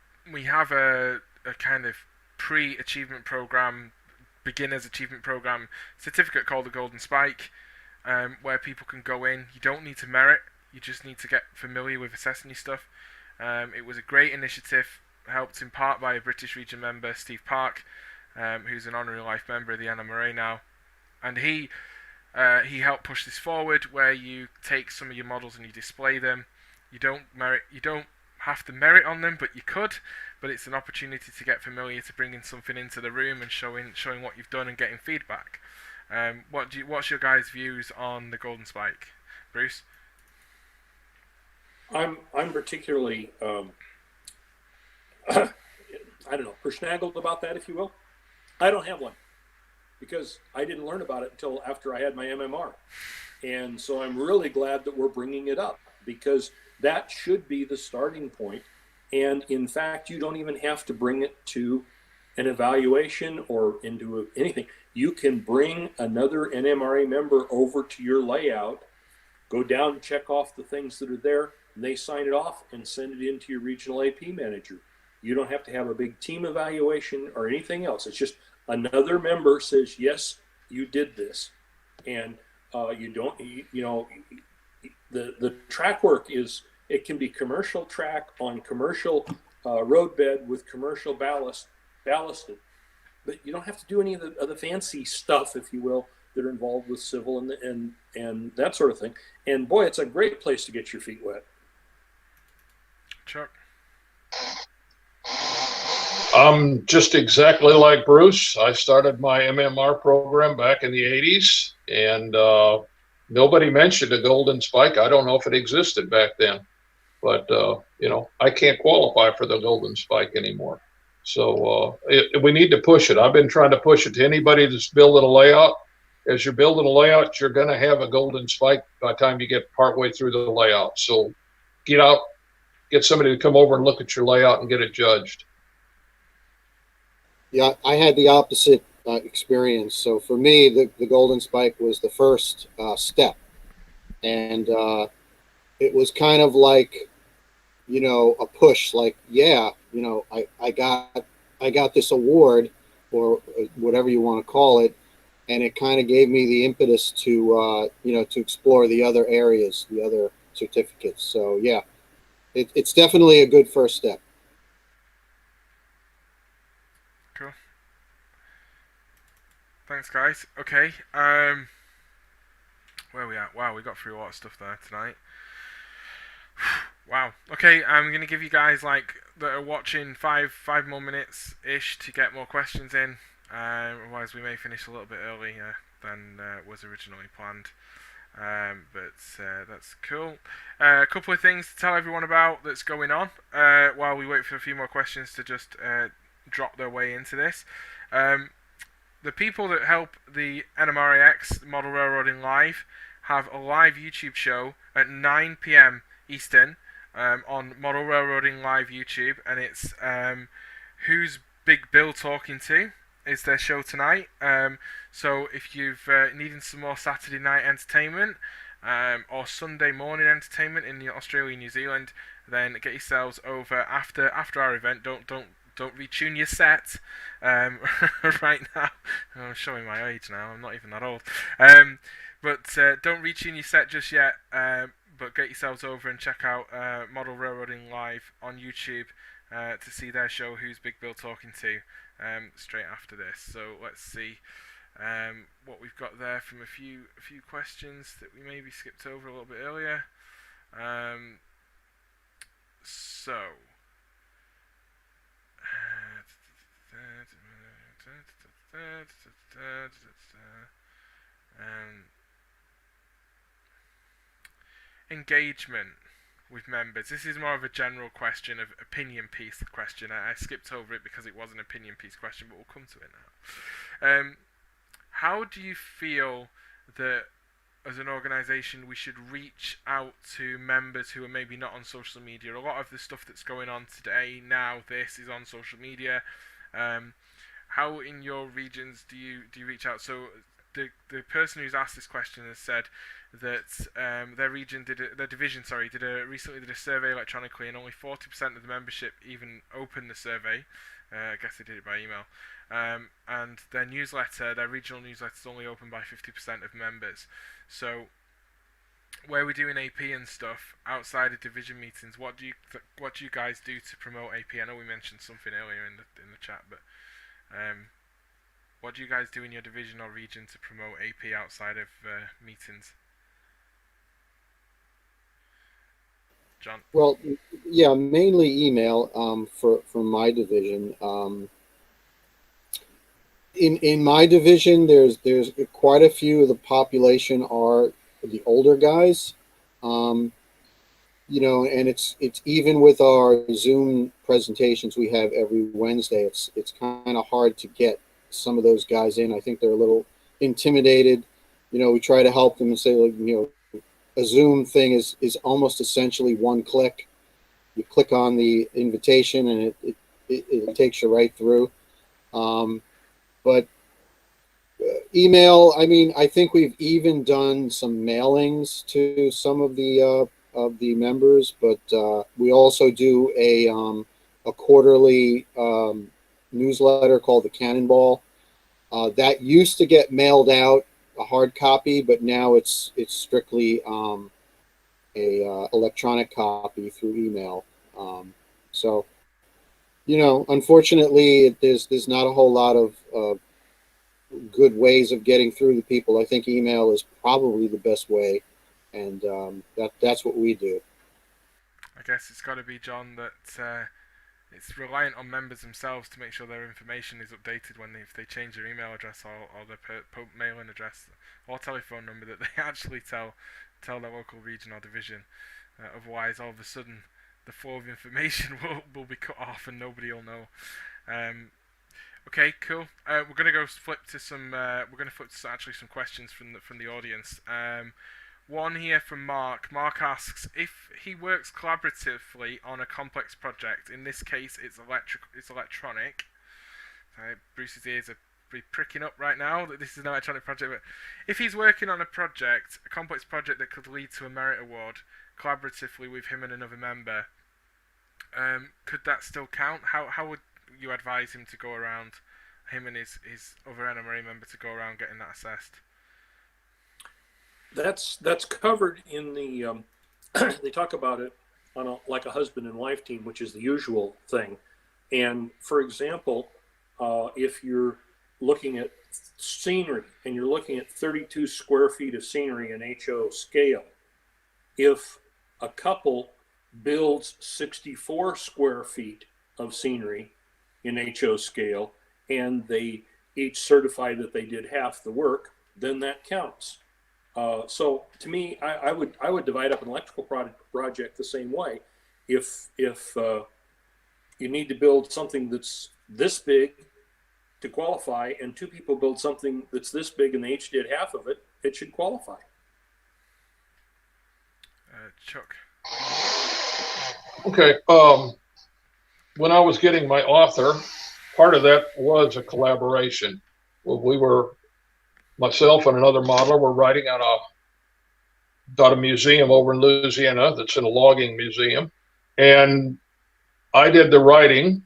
kind of pre-achievement program, beginner's achievement program certificate called the Golden Spike, where people can go in. You don't need to merit. You just need to get familiar with assessing your stuff. It was a great initiative, helped in part by a British Region member, Steve Park, who's an honorary life member of the NMRA now. And he helped push this forward, where you take some of your models and you display them. You don't have to merit on them, but you could. But it's an opportunity to get familiar, to bringing something into the room and showing what you've done and getting feedback. What's your guys' views on the Golden Spike, Bruce? I'm particularly, persnaggled about that, if you will. I don't have one because I didn't learn about it until after I had my MMR. And so I'm really glad that we're bringing it up, because that should be the starting point. And in fact, you don't even have to bring it to an evaluation or into anything. You can bring another NMRA member over to your layout, go down and check off the things that are there, and they sign it off and send it into your regional AP manager. You don't have to have a big team evaluation or anything else. It's just another member says, yes, you did this. And the track work it can be commercial track on commercial roadbed with commercial ballasted. But you don't have to do any of the fancy stuff, if you will, that are involved with civil and that sort of thing. And boy, it's a great place to get your feet wet. Chuck? I'm just exactly like Bruce. I started my MMR program back in the 80s, and nobody mentioned a Golden Spike. I don't know if it existed back then, but I can't qualify for the Golden Spike anymore. So we need to push it. I've been trying to push it to anybody that's building a layout. As you're building a layout, you're going to have a Golden Spike by the time you get partway through the layout. So get out, get somebody to come over and look at your layout and get it judged. Yeah, I had the opposite experience. So for me, the Golden Spike was the first step. And it was kind of like, a push, like, I got this award, or whatever you want to call it. And it kind of gave me the impetus to, to explore the other areas, the other certificates. So yeah, it's definitely a good first step. Cool. Thanks, guys. Okay. Where are we at? Wow, we got through a lot of stuff there tonight. Wow. Okay, I'm gonna give you guys like that are watching five more minutes ish to get more questions in. Otherwise, we may finish a little bit earlier than was originally planned. But that's cool. A couple of things to tell everyone about that's going on while we wait for a few more questions to just drop their way into this. Um, the people that help the NMRAX Model Railroading Live have a live YouTube show at 9 p.m. Eastern on Model Railroading Live YouTube, and it's Who's Big Bill Talking To? Is their show tonight. So if you've needing some more Saturday night entertainment or Sunday morning entertainment in Australia, New Zealand, then get yourselves over after our event. Don't retune your set right now. I'm showing my age now. I'm not even that old. But don't retune your set just yet. But get yourselves over and check out Model Railroading Live on YouTube to see their show, Who's Big Bill Talking To, straight after this. So let's see what we've got there from a few questions that we maybe skipped over a little bit earlier. So. Engagement with members. This is more of a general question of opinion piece question. I skipped over it because it was an opinion piece question, but we'll come to it now. How do you feel that as an organisation we should reach out to members who are maybe not on social media? A lot of the stuff that's going on today now, this is on social media. How in your regions do you reach out? So the person who's asked this question has said that their division recently did a survey electronically, and only 40% of the membership even opened the survey. I guess they did it by email. And their regional newsletter, is only open by 50% of members. So where we're doing AP and stuff outside of division meetings, what do you guys do to promote AP? I know we mentioned something earlier in the chat, but what do you guys do in your division or region to promote AP outside of meetings? John? Well, yeah, mainly email for my division. In my division, there's quite a few of the population are the older guys. And it's even with our Zoom presentations we have every Wednesday. It's kind of hard to get some of those guys in. I think they're a little intimidated. We try to help them and say, a Zoom thing is almost essentially one click. You click on the invitation and it takes you right through. But email, I think we've even done some mailings to some of the members, but we also do a quarterly newsletter called the Cannonball. That used to get mailed out a hard copy, but now it's strictly a electronic copy through email. So unfortunately, there's not a whole lot of good ways of getting through to people. I think email is probably the best way, and that's what we do. I guess it's got to be, John, that it's reliant on members themselves to make sure their information is updated if they change their email address or their mailing address or telephone number, that they actually tell their local region or division. Otherwise, all of a sudden, the flow of information will be cut off and nobody will know. Okay, cool. We're gonna flip to some actually some questions from the audience. One here from Mark. Mark asks if he works collaboratively on a complex project. In this case, it's electronic. Bruce's ears are pricking up right now that this is an electronic project. But if he's working on a complex project that could lead to a merit award, collaboratively with him and another member, could that still count? How would you advise him to go around, him and his other NMRA member, to go around getting that assessed? That's covered in the they talk about it on like a husband and wife team, which is the usual thing. And for example, if you're looking at scenery and you're looking at 32 square feet of scenery in HO scale, if a couple builds 64 square feet of scenery in HO scale, and they each certify that they did half the work, then that counts. So to me, I would divide up an electrical project the same way. If you need to build something that's this big to qualify, and two people build something that's this big and they each did half of it, it should qualify. Chuck. Okay. When I was getting my author, part of that was a collaboration. Well, myself and another modeler were writing on a museum over in Louisiana that's in a logging museum. And I did the writing,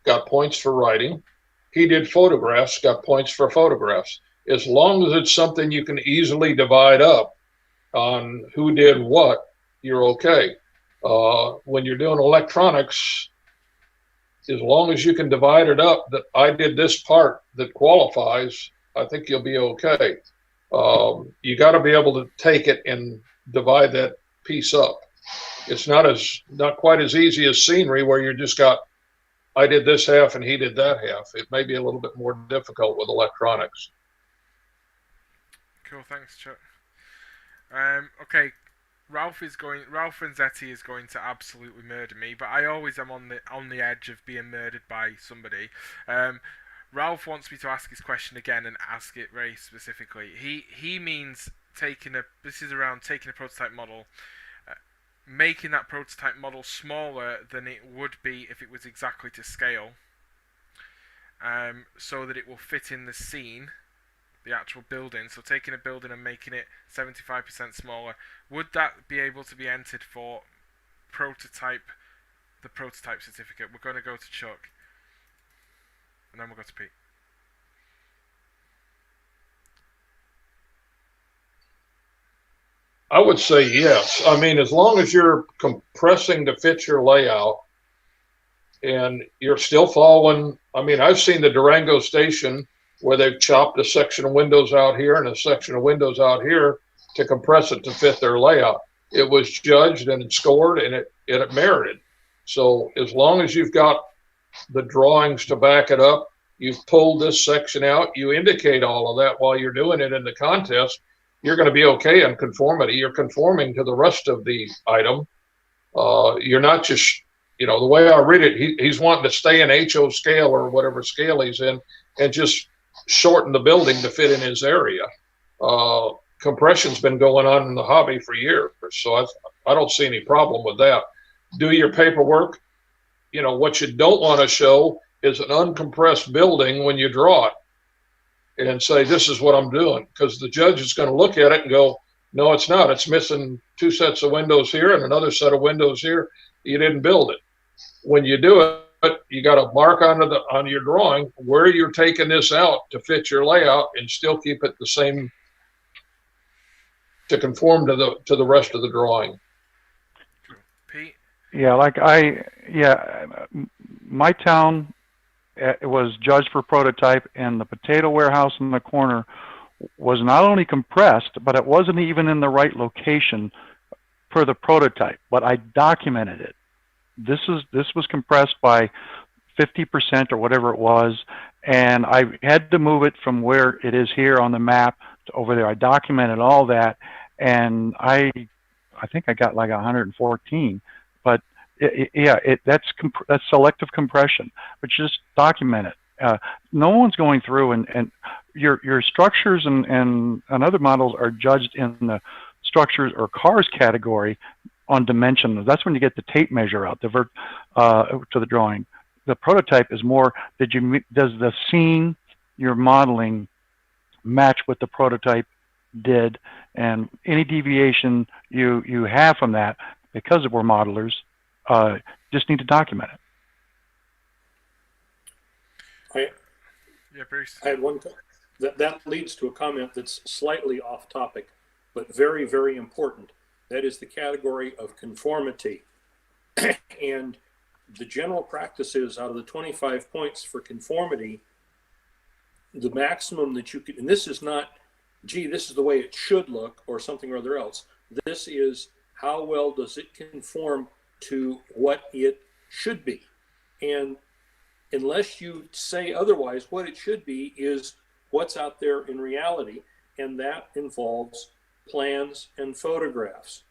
got points for writing. He did photographs, got points for photographs. As long as it's something you can easily divide up on who did what, you're okay. When you're doing electronics, as long as you can divide it up that I did this part that qualifies, I think you'll be okay. You got to be able to take it and divide that piece up. It's not quite as easy as scenery where you just got, I did this half and he did that half. It may be a little bit more difficult with electronics. Cool, thanks, Chuck. Okay, Ralph Renzetti is going to absolutely murder me, but I always am on the edge of being murdered by somebody. Ralph wants me to ask his question again and ask it very specifically. He means this is around taking a prototype model, making that prototype model smaller than it would be if it was exactly to scale, so that it will fit in the scene, the actual building. So taking a building and making it 75% smaller, would that be able to be entered for the prototype certificate? We're going to go to Chuck, and then we'll go to Pete. I would say yes. I mean, as long as you're compressing to fit your layout and you're still following, I mean, I've seen the Durango station where they've chopped a section of windows out here and a section of windows out here to compress it to fit their layout. It was judged and scored and it merited. So as long as you've got the drawings to back it up, you've pulled this section out, you indicate all of that while you're doing it in the contest, you're going to be okay in conformity. You're conforming to the rest of the item. You're not just, the way I read it, he's wanting to stay in HO scale or whatever scale he's in and just shorten the building to fit in his area. Compression's been going on in the hobby for years, so I don't see any problem with that. Do your paperwork. What you don't want to show is an uncompressed building when you draw it and say, this is what I'm doing, because the judge is going to look at it and go, no, it's not. It's missing 2 sets of windows here and another set of windows here. You didn't build it. When you do it, you got to mark on your drawing where you're taking this out to fit your layout and still keep it the same to conform to the rest of the drawing. Pete? Yeah, my town, it was judged for prototype, and the potato warehouse in the corner was not only compressed, but it wasn't even in the right location for the prototype, but I documented it. This was compressed by 50% or whatever it was, and I had to move it from where it is here on the map to over there. I documented all that, and I think I got like 114, but that's selective compression, but just document it. No one's going through and your structures and other models are judged in the structures or cars category on dimension. That's when you get the tape measure out to the drawing. The prototype is more, does the scene you're modeling match what the prototype did, and any deviation you have from that, because we're modelers, just need to document it. Bruce. I had one that leads to a comment that's slightly off topic, but very, very important. That is the category of conformity. And the general practice is, out of the 25 points for conformity, the maximum that you could, and this is not, gee, this is the way it should look or something or other else. This is, how well does it conform to what it should be. And unless you say otherwise, what it should be is what's out there in reality, and that involves plans and photographs.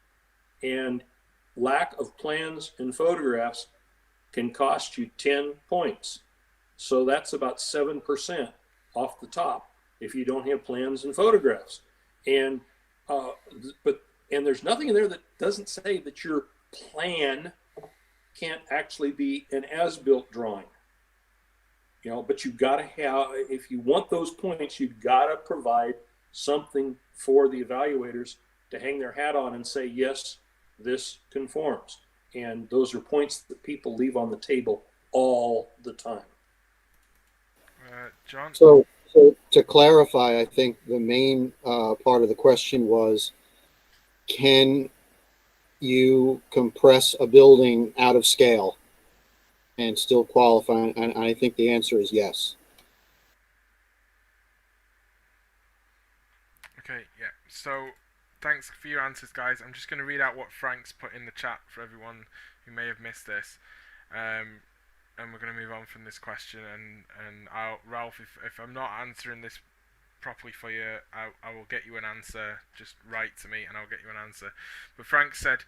And lack of plans and photographs can cost you 10 points. So that's about 7% off the top if you don't have plans and photographs. And and there's nothing in there that doesn't say that your plan can't actually be an as-built drawing. You know, but you've got to have, if you want those points, you've got to provide something for the evaluators to hang their hat on and say, yes, this conforms. And those are points that people leave on the table all the time. John? So to clarify, I think the main part of the question was, can you compress a building out of scale and still qualify? And I think the answer is yes. Okay, yeah. So thanks for your answers, guys. I'm just going to read out what Frank's put in the chat for everyone who may have missed this. And we're going to move on from this question. And Ralph, if I'm not answering this properly for you, I will get you an answer. Just write to me and I'll get you an answer. But Frank said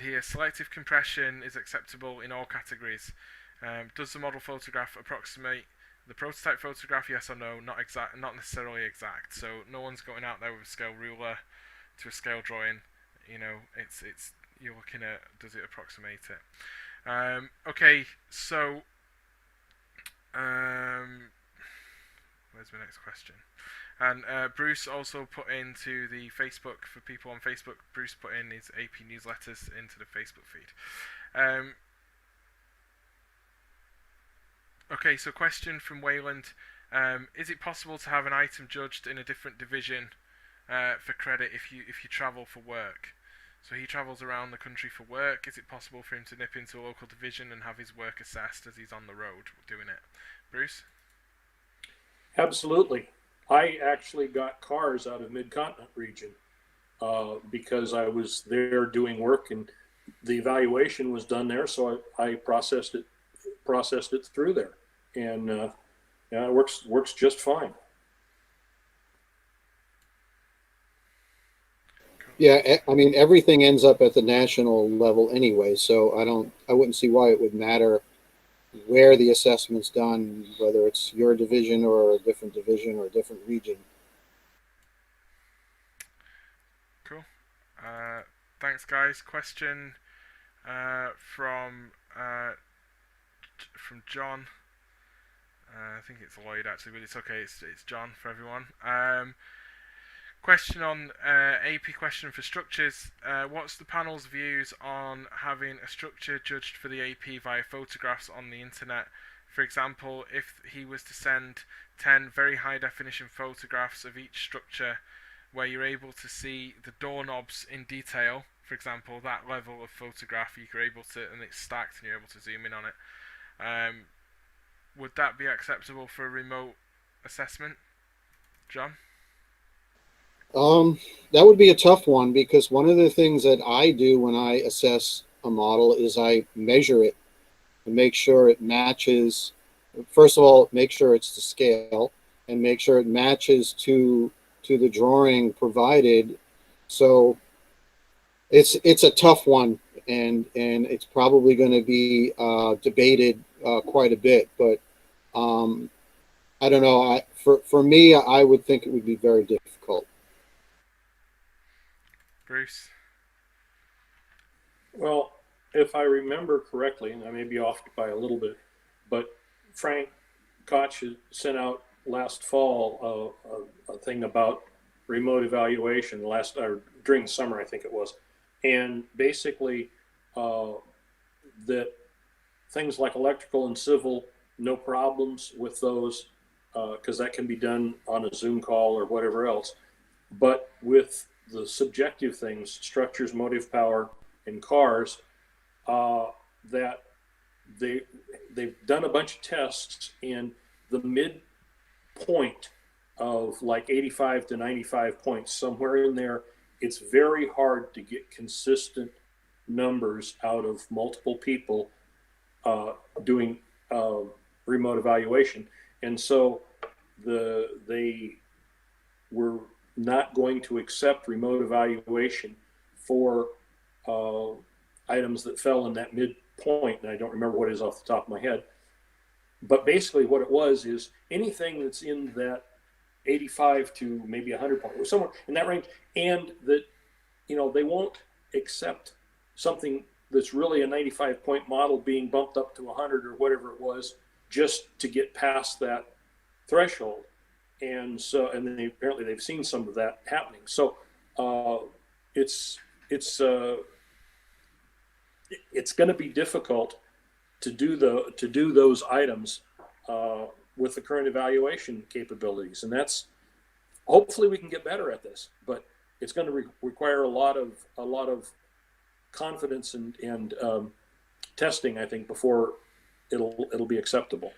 here, selective compression is acceptable in all categories. Does the model photograph approximate the prototype photograph? Yes or no? Not exact, not necessarily exact. So no one's going out there with a scale ruler to a scale drawing. You know, it's you're looking at, does it approximate it? Okay, so where's my next question? And Bruce also put into the Facebook, for people on Facebook, Bruce put in his AP newsletters into the Facebook feed. Okay, so question from Wayland. Is it possible to have an item judged in a different division for credit if you travel for work? So he travels around the country for work. Is it possible for him to nip into a local division and have his work assessed as he's on the road doing it? Bruce? Absolutely. I actually got cars out of Mid-Continent region because I was there doing work and the evaluation was done there, so I processed it through there, and yeah, it works just fine. Yeah, I mean, everything ends up at the national level anyway, so I wouldn't see why it would matter where the assessment's done, whether it's your division or a different division or a different region. Cool. Thanks, guys. Question from John. I think it's Lloyd actually, but it's okay. It's John for everyone. Question on AP question for structures. What's the panel's views on having a structure judged for the AP via photographs on the internet? For example, if he was to send 10 very high definition photographs of each structure where you're able to see the doorknobs in detail, for example, that level of photograph, you're able to, and it's stacked and you're able to zoom in on it. Would that be acceptable for a remote assessment? John? That would be a tough one, because one of the things that I do when I assess a model is I measure it and make sure it matches. First of all, make sure it's to scale and make sure it matches to the drawing provided. So it's a tough one, and it's probably going to be debated quite a bit. But I don't know. For me, I would think it would be very difficult. Bruce? Well, if I remember correctly, and I may be off by a little bit, but Frank Koch sent out last fall a thing about remote evaluation or during the summer, I think it was, and basically that things like electrical and civil, no problems with those because that can be done on a Zoom call or whatever else, but with the subjective things, structures, motive power, and cars, that they've done a bunch of tests, and the midpoint of like 85 to 95 points, somewhere in there, it's very hard to get consistent numbers out of multiple people doing remote evaluation. And so they were not going to accept remote evaluation for items that fell in that midpoint. And I don't remember what it is off the top of my head. But basically what it was is anything that's in that 85 to maybe 100 point, or somewhere in that range, and that, you know, they won't accept something that's really a 95 point model being bumped up to 100 or whatever it was, just to get past that threshold. And so, and then apparently they've seen some of that happening. So it's going to be difficult to do those items with the current evaluation capabilities, and that's, hopefully we can get better at this, but it's going to require a lot of confidence and testing, I think, before it'll be acceptable.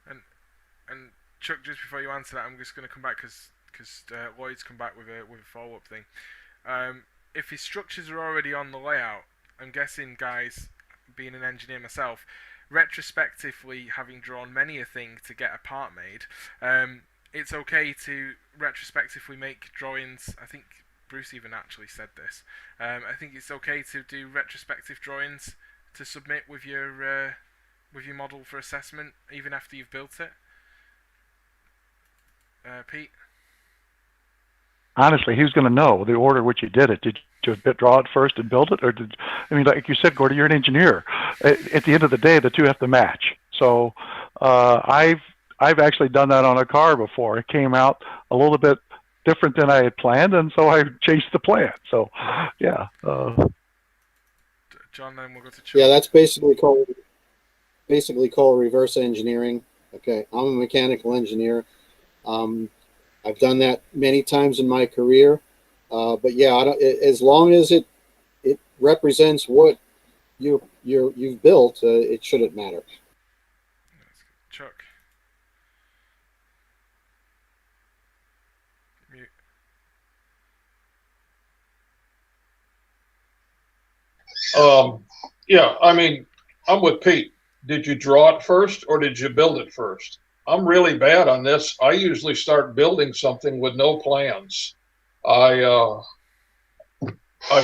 And Chuck, just before you answer that, I'm just going to come back because Lloyd's come back with a follow-up thing. If his structures are already on the layout, I'm guessing, guys, being an engineer myself, retrospectively having drawn many a thing to get a part made, it's okay to retrospectively make drawings. I think Bruce even actually said this. I think it's okay to do retrospective drawings to submit with your model for assessment even after you've built it. Pete? Honestly, who's going to know the order which you did it? Did you draw it first and build it, or I mean, like you said, Gordy, you're an engineer. At the end of the day, the two have to match. So I've actually done that on a car before. It came out a little bit different than I had planned, and so I changed the plan. So, yeah. John, then we'll go to Chuck. Yeah, that's basically called reverse engineering. Okay, I'm a mechanical engineer. I've done that many times in my career, but yeah, as long as it represents what you've built, it shouldn't matter. Chuck. Mute. Yeah, I mean, I'm with Pete. Did you draw it first or did you build it first? I'm really bad on this. I usually start building something with no plans. I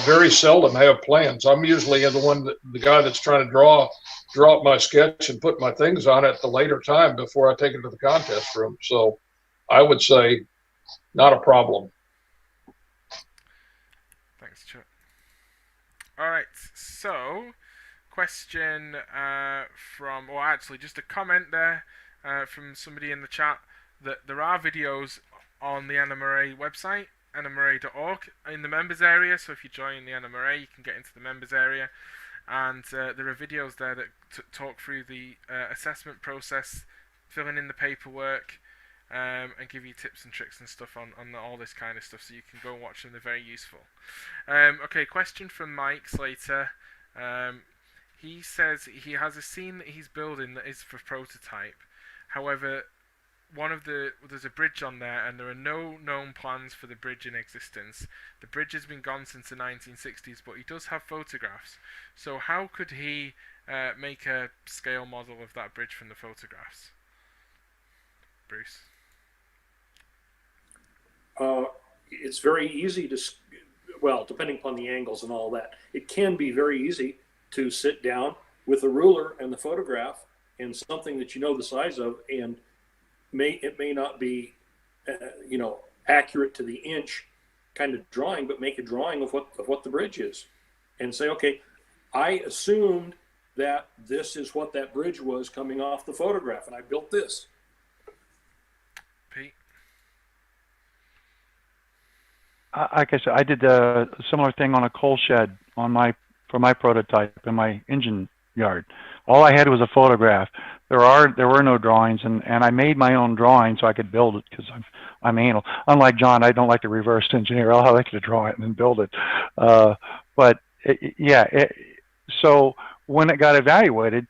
very seldom have plans. I'm usually the guy that's trying to draw up my sketch and put my things on it at the later time before I take it to the contest room. So I would say not a problem. Thanks, Chuck. All right, so question from, or actually just a comment there from somebody in the chat, that there are videos on the NMRA website, nmra.org, in the members area. So if you join the NMRA, you can get into the members area, and there are videos there that talk through the assessment process, filling in the paperwork, and give you tips and tricks and stuff on all this kind of stuff, so you can go and watch them. They're very useful. Okay, question from Mike Slater. He says he has a scene that he's building that is for prototype. However, there's a bridge on there, and there are no known plans for the bridge in existence. The bridge has been gone since the 1960s, but he does have photographs. So how could he make a scale model of that bridge from the photographs? Bruce? It's very easy to, well, depending upon the angles and all that, it can be very easy to sit down with a ruler and the photograph and something that you know the size of, and it may not be accurate to the inch kind of drawing, but make a drawing of what the bridge is, and say, okay, I assumed that this is what that bridge was coming off the photograph, and I built this. Pete? Like I said, I did a similar thing on a coal shed for my prototype in my engine yard. All I had was a photograph. There were no drawings, and I made my own drawing so I could build it, because I'm anal. Unlike John, I don't like to reverse engineer. I like to draw it and then build it. So when it got evaluated,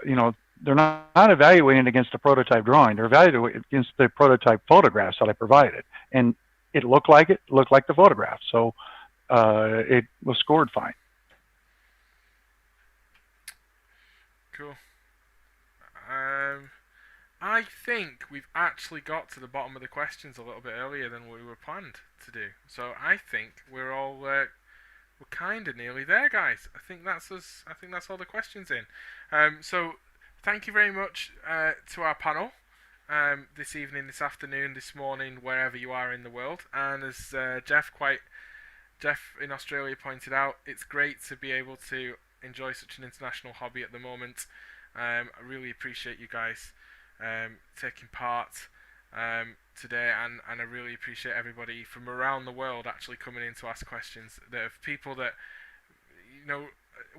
they're not evaluating against the prototype drawing. They're evaluating against the prototype photographs that I provided, and it looked like the photograph. So it was scored fine. Cool. I think we've actually got to the bottom of the questions a little bit earlier than we were planned to do. So I think we're kind of nearly there, guys. I think that's us. I think that's all the questions in. So thank you very much to our panel this evening, this afternoon, this morning, wherever you are in the world. And as Jeff in Australia pointed out, it's great to be able to enjoy such an international hobby at the moment. I really appreciate you guys taking part today, and I really appreciate everybody from around the world actually coming in to ask questions. There are people that,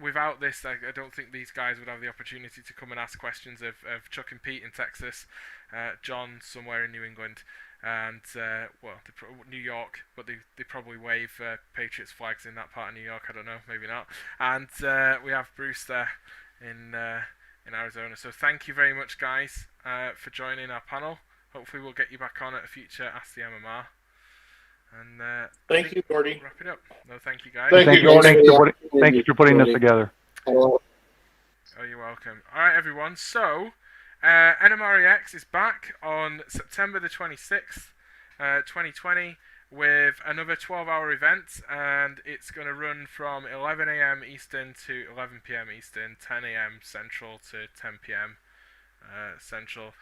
without this, I don't think these guys would have the opportunity to come and ask questions of Chuck and Pete in Texas, John somewhere in New England, and New York, but they probably wave Patriots flags in that part of New York. I don't know, maybe not. And we have Bruce there in Arizona. So thank you very much, guys, for joining our panel. Hopefully we'll get you back on at a future Ask the MMR. And thank you, Gordy. Wrap it up. No, thank you, guys. Thank you, Gordy. Thank you for putting this together. Oh, you're welcome. All right, everyone. So, NMREX is back on September the 26th, 2020, with another 12-hour event, and it's going to run from 11 a.m. Eastern to 11 p.m. Eastern, 10 a.m. Central to 10 p.m. Central.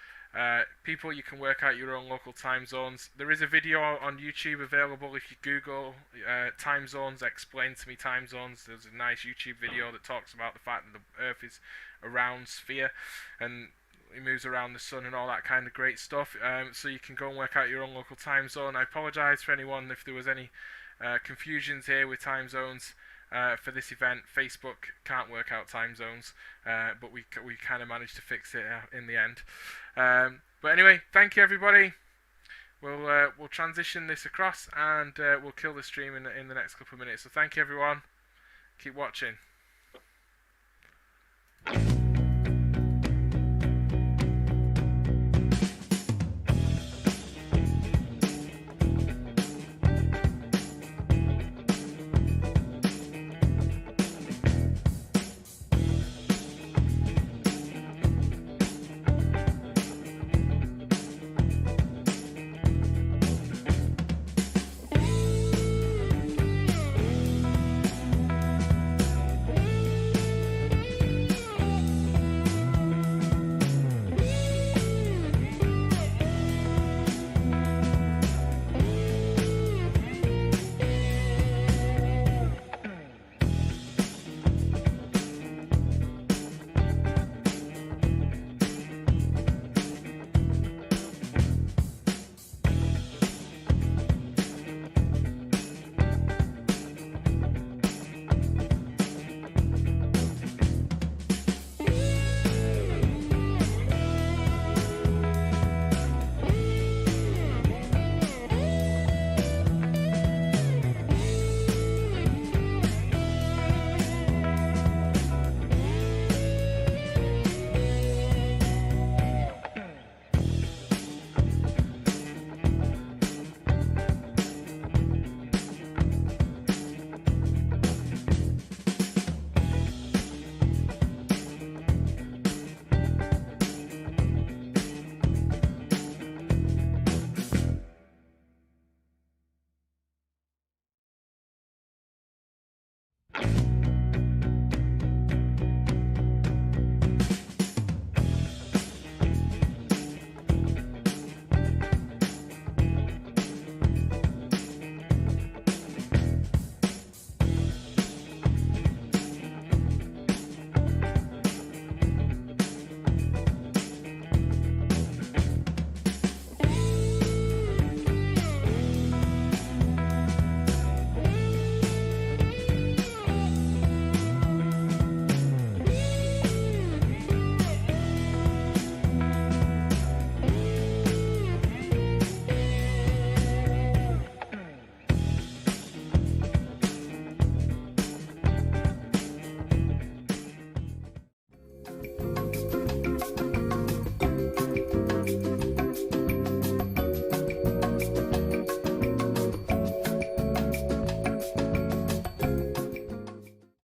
People, you can work out your own local time zones. There is a video on YouTube available if you Google time zones, explain to me time zones. There's a nice YouTube video that talks about the fact that the Earth is a round sphere and it moves around the sun and all that kind of great stuff. So you can go and work out your own local time zone. I apologise for anyone if there was any confusions here with time zones. For this event, Facebook can't work out time zones, but we kind of managed to fix it in the end. But anyway, thank you, everybody. We'll transition this across, and we'll kill the stream in the next couple of minutes. So thank you, everyone. Keep watching.